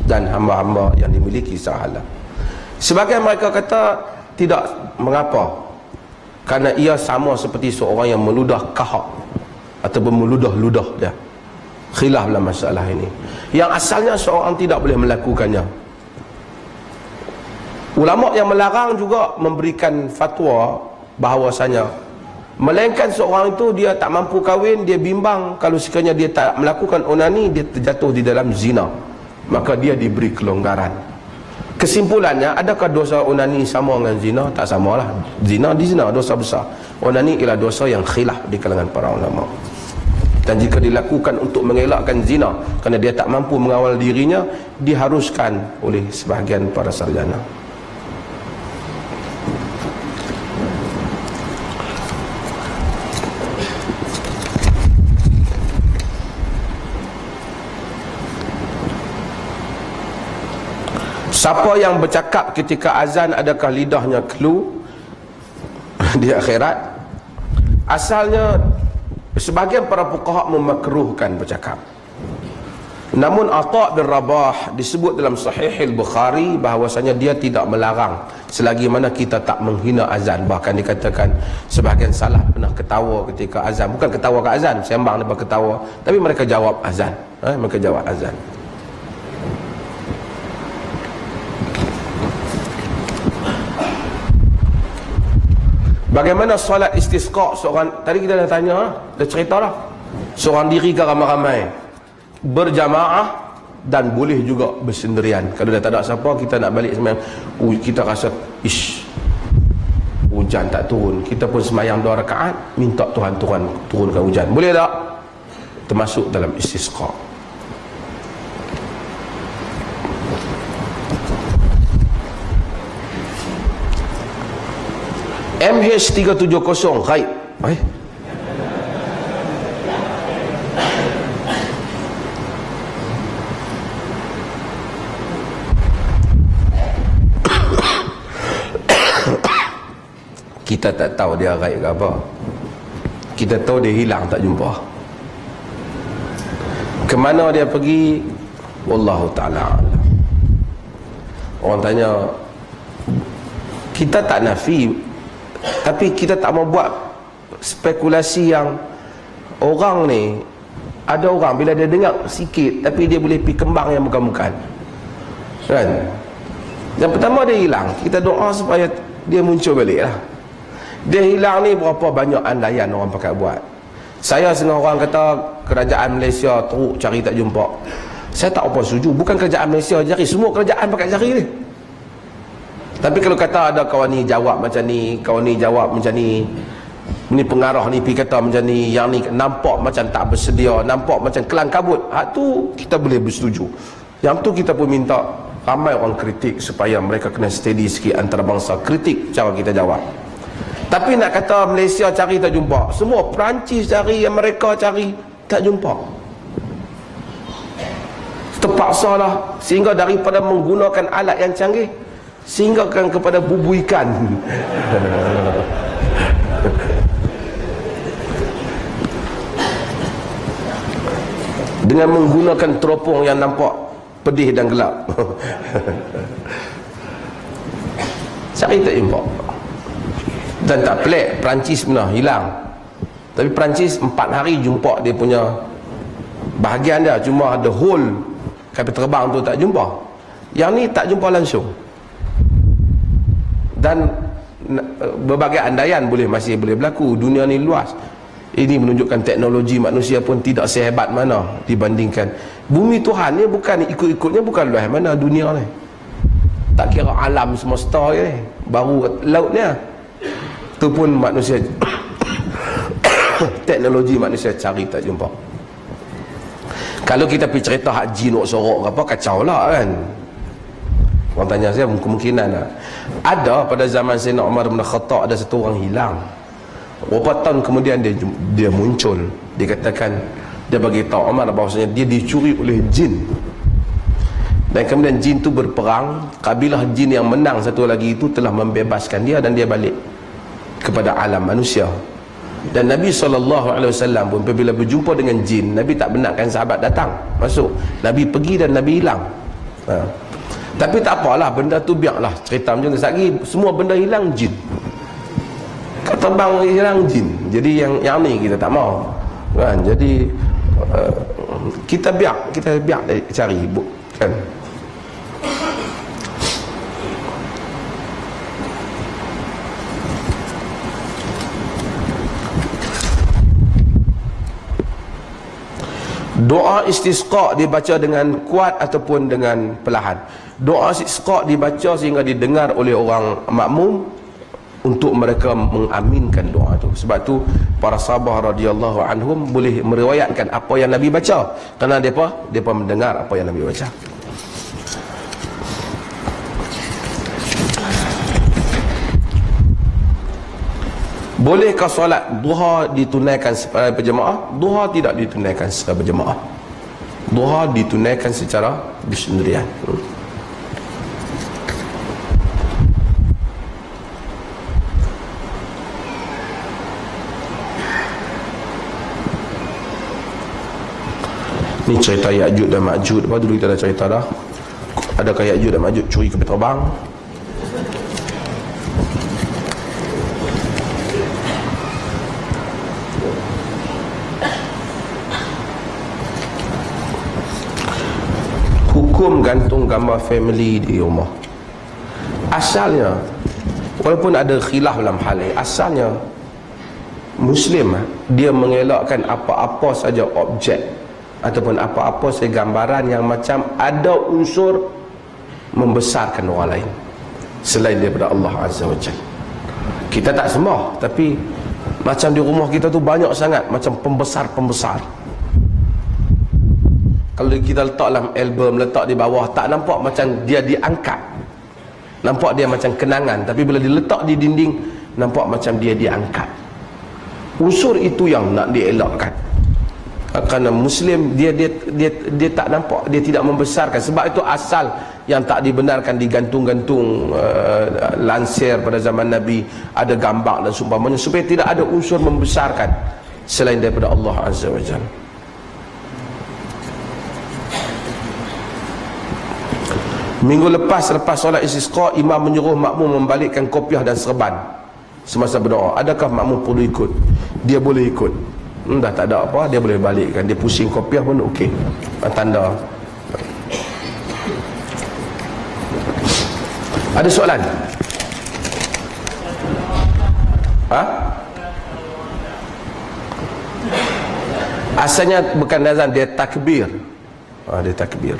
dan hamba-hamba yang dimiliki secara halal. Sebagian mereka kata tidak, mengapa? Kerana ia sama seperti seorang yang meludah kahak ataupun meludah-ludah dia. Khilaf dalam masalah ini, yang asalnya seorang tidak boleh melakukannya. Ulama yang melarang juga memberikan fatwa bahawasanya, melainkan seorang itu dia tak mampu kahwin, dia bimbang kalau sekiranya dia tak melakukan onani, dia terjatuh di dalam zina, maka dia diberi kelonggaran. Kesimpulannya, adakah dosa onani sama dengan zina? Tak samalah. Zina di zina, dosa besar. Onani ialah dosa yang khilaf di kalangan para ulama. Dan jika dilakukan untuk mengelakkan zina kerana dia tak mampu mengawal dirinya, diharuskan oleh sebahagian para sarjana. Siapa yang bercakap ketika azan, adakah lidahnya kelu di akhirat? Asalnya sebahagian para fuqaha memakruhkan bercakap. Namun Atha' bin Rabah disebut dalam Sahih al-Bukhari bahawasanya dia tidak melarang selagi mana kita tak menghina azan. Bahkan dikatakan sebahagian salaf pernah ketawa ketika azan. Bukan ketawa ke azan, sembang depan ketawa, tapi mereka jawab azan. Mereka jawab azan. Bagaimana solat istisqa seorang, tadi kita dah tanya, dah cerita dah. Seorang diri ke ramai-ramai, berjamaah, dan boleh juga bersendirian. Kalau dah tak ada siapa, kita nak balik sembahyang, kita rasa hujan tak turun, kita pun sembahyang 2 rakaat, minta Tuhan turunkan hujan. Boleh tak? Termasuk dalam istisqa. MH370 ghaib. Kita tak tahu dia ghaib ke apa. Kita tahu dia hilang, tak jumpa. Kemana dia pergi? Wallahu ta'ala alam. Orang tanya, kita tak nafi, tapi kita tak mau buat spekulasi yang orang ni, ada orang bila dia dengar sikit tapi dia boleh pergi kembang yang bukan-bukan, kan? Yang pertama dia hilang, kita doa supaya dia muncul balik lah. Dia hilang ni berapa banyak andaian orang pakai buat. Saya setengah orang kata kerajaan Malaysia teruk cari tak jumpa. Saya tak apa setuju. Bukan kerajaan Malaysia cari, semua kerajaan pakai cari ni. Tapi kalau kata ada kawan ni jawab macam ni, kawan ni jawab macam ni pengarah ni pergi kata macam ni, yang ni nampak macam tak bersedia, nampak macam kelang kabut, hak tu kita boleh bersetuju. Yang tu kita pun minta ramai orang kritik supaya mereka kena steady sikit antarabangsa, kritik cara kita jawab. Tapi nak kata Malaysia cari tak jumpa, semua Perancis cari, Amerika cari, tak jumpa. Terpaksalah, sehingga daripada menggunakan alat yang canggih, sehinggakan kepada bubuikan. Dengan menggunakan teropong yang nampak pedih dan gelap. Cari tak jumpa. Dan tak pelik, Perancis pernah hilang. Tapi Perancis 4 hari jumpa dia punya bahagian dia, cuma the whole kapal terbang tu tak jumpa. Yang ni tak jumpa langsung. Dan berbagai andaian masih boleh berlaku. Dunia ni luas. Ini menunjukkan teknologi manusia pun tidak sehebat mana dibandingkan bumi Tuhan ni. Bukan ikut-ikutnya, bukan luas mana dunia ni. Tak kira alam semesta ni, baru lautnya tu pun manusia teknologi manusia cari tak jumpa. Kalau kita pergi cerita hak jin nak sorok apa, kacau lah kan. Orang tanya saya, kemungkinan lah. Ada pada zaman Sayyidina Umar bin Khattab, ada satu orang hilang. Beberapa tahun kemudian dia muncul. Dia katakan, dia bagi tahu Umar bahawasanya dia dicuri oleh jin. Dan kemudian jin tu berperang. Kabilah jin yang menang satu lagi itu telah membebaskan dia, dan dia balik kepada alam manusia. Dan Nabi SAW pun apabila berjumpa dengan jin, Nabi tak benarkan sahabat datang masuk. Nabi pergi dan Nabi hilang. Tapi tak apalah, benda tu biarlah cerita macam tu. Lagi semua benda hilang, jin. Kata bang hilang, jin. Jadi yang ni kita tak mau, kan? Jadi kita biar cari, kan? Doa istisqa dibaca dengan kuat ataupun dengan perlahan. Doa istisqa dibaca sehingga didengar oleh orang makmum, untuk mereka mengaminkan doa itu. Sebab tu para sahabat radhiyallahu anhum boleh meriwayatkan apa yang Nabi baca, kerana depa mendengar apa yang Nabi baca. Bolehkah solat duha ditunaikan secara berjemaah? Duha tidak ditunaikan secara berjemaah. Duha ditunaikan secara bersendirian. Ni cerita Ya'juj dan Ma'juj. Lepas dulu kita dah cerita dah. Adakah Ya'juj dan Ma'juj curi kapal terbang? Hukum gantung gambar family di rumah. Asalnya, walaupun ada khilaf dalam hal ini, asalnya Muslim dia mengelakkan apa-apa saja objek ataupun apa-apa saja gambaran yang macam ada unsur membesarkan orang lain selain daripada Allah Azza wa Jalla. Kita tak sembah, tapi macam di rumah kita tu banyak sangat macam pembesar-pembesar. Kalau kita letak dalam album, letak di bawah, tak nampak macam dia diangkat, nampak dia macam kenangan. Tapi bila diletak di dinding, nampak macam dia diangkat. Unsur itu yang nak dielakkan. Kerana Muslim dia tak nampak, dia tidak membesarkan. Sebab itu asal yang tak dibenarkan digantung-gantung lansir pada zaman Nabi, ada gambar dan seumpamanya, supaya tidak ada unsur membesarkan selain daripada Allah Azza wa Jalla. Minggu lepas solat istisqa, imam menyuruh makmum membalikkan kopiah dan serban semasa berdoa. Adakah makmum perlu ikut? Dia boleh ikut. Dah tak ada apa, dia boleh balikkan. Dia pusing kopiah pun okey. Tanda. Ada soalan? Asalnya bukan azan, dia takbir. Dia takbir.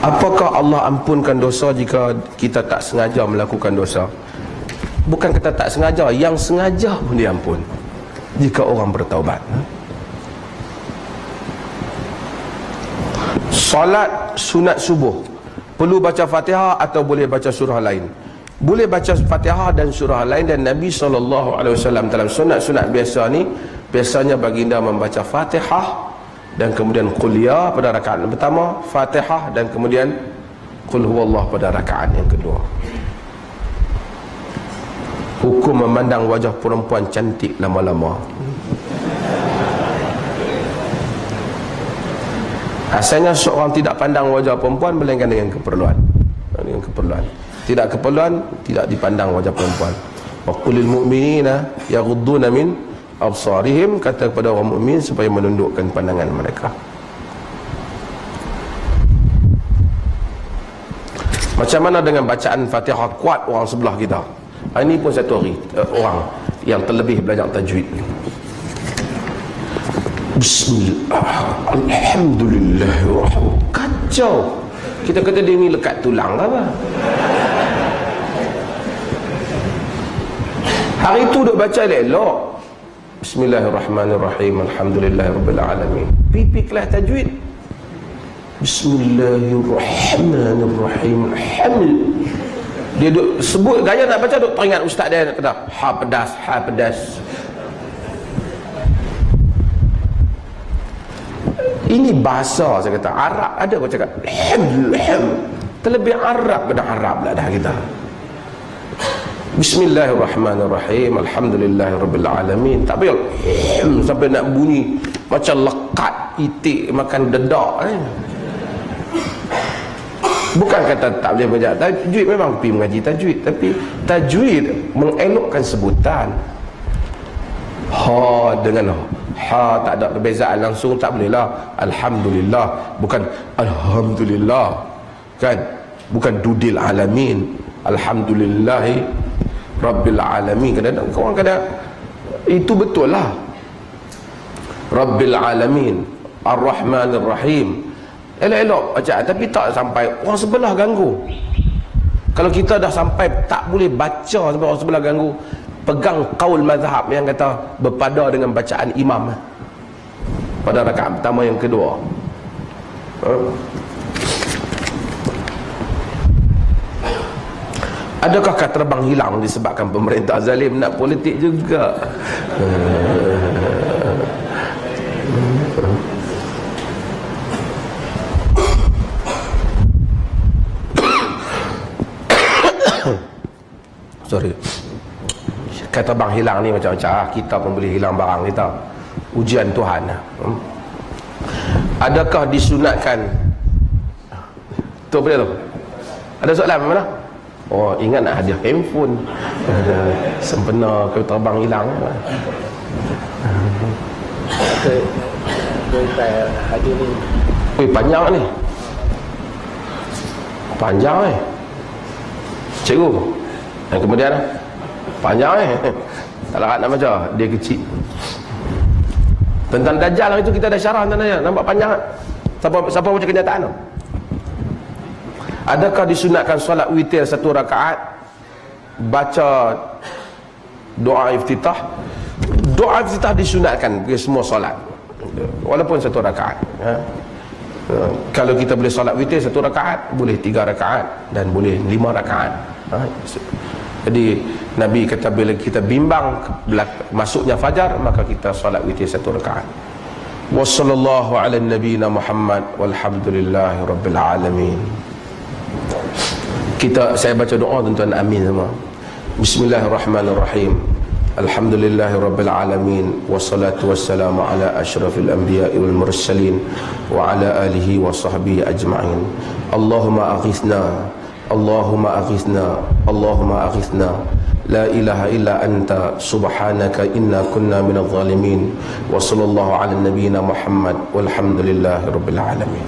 Apakah Allah ampunkan dosa jika kita tak sengaja melakukan dosa? Bukan kata tak sengaja, yang sengaja pun dia ampun jika orang bertaubat. Salat sunat subuh perlu baca Fatihah atau boleh baca surah lain? Boleh baca Fatihah dan surah lain. Dan Nabi SAW dalam sunat-sunat biasa ni, biasanya baginda membaca Fatihah dan kemudian Qul Ya pada rakaat pertama, Fatihah dan kemudian Qul Huwallah pada rakaat yang kedua. Hukum memandang wajah perempuan cantik lama-lama. Asalnya seorang tidak pandang wajah perempuan melainkan dengan keperluan. Dengan keperluan. Tidak keperluan, tidak dipandang wajah perempuan. Wa qulil mu'minina yaghudduna min absarihim, kata kepada orang mukmin supaya menundukkan pandangan mereka. Macam mana dengan bacaan Fatihah kuat orang sebelah kita? Ini pun satu orang yang terlebih belajar tajwid. Bismillah, alhamdulillah, kacau. Kita kata dia ni lekat tulang apa? Hari tu duk baca elok. Bismillahirrahmanirrahim, alhamdulillahirabbil alamin. Pipi kelas tajwid. Bismillahirrahmanirrahim, dia duk sebut gaya nak baca, duk teringat ustaz dia kata ha pedas, ha pedas. Ini bahasa, saya kata Arab ada kau cakap terlebih Arab kena Arab lah dah kita. Bismillahirrahmanirrahim, alhamdulillahirabbil alamin. Tak payah sampai nak bunyi macam lekat itik makan dedak Bukan kata tak boleh baca tajwid, memang pergi mengaji tajwid, tapi tajwid mengelokkan sebutan. Ha dengan ha tak ada perbezaan langsung, tak boleh lah. Alhamdulillah, bukan alhamdulillah, kan? Bukan dudil alamin, alhamdulillahi Rabbil alamin. Kadang-kadang orang kata itu betul lah, Rabbil Alamin, Ar-Rahmanir Rahim. Elok-elok baca, tapi tak sampai orang sebelah ganggu. Kalau kita dah sampai tak boleh baca sampai orang sebelah ganggu, pegang qaul mazhab yang kata berpada dengan bacaan imam pada rakaat pertama yang kedua. Adakah kad terbang hilang disebabkan pemerintah zalim nak politik juga? Sorry, kad terbang hilang ni macam-macam. Kita pun boleh hilang barang kita. Ujian Tuhan. Adakah disunatkan? Tu apa dia tu? Ada soalan mana? Oh, ingat nak hadiah handphone. Sempena kad terbang hilang. Hadir ni. Ui, panjang ni. Panjang cikgu. Dan kemudian panjang tak larat nak baca, dia kecil. Tentang Dajjal itu kita dah syarah tentang Dajjal. Nampak panjang. Siapa baca kenyataan tu? Adakah disunatkan solat witir satu rakaat baca doa iftitah? Doa iftitah disunatkan bagi semua solat, walaupun satu rakaat. Kalau kita boleh solat witir satu rakaat, boleh 3 rakaat dan boleh 5 rakaat. Jadi Nabi kata bila kita bimbang masuknya fajar, maka kita solat witir satu rakaat. Wassallallahu ala nabiyina Muhammad walhamdulillahi rabbil alamin. Saya baca doa, tuan-tuan amin semua. Bismillahirrahmanirrahim. Alhamdulillahi rabbil alamin, wassalatu wassalamu ala asyrafil anbiya'i wal mursalin wa ala alihi wa sahbihi ajma'in. Allahumma aghithna, Allahumma aghithna, Allahumma aghithna. La ilaha illa anta subhanaka inna kunna minadh zalimin. Wa sallallahu ala nabiyyina Muhammad walhamdulillahi rabbil alamin.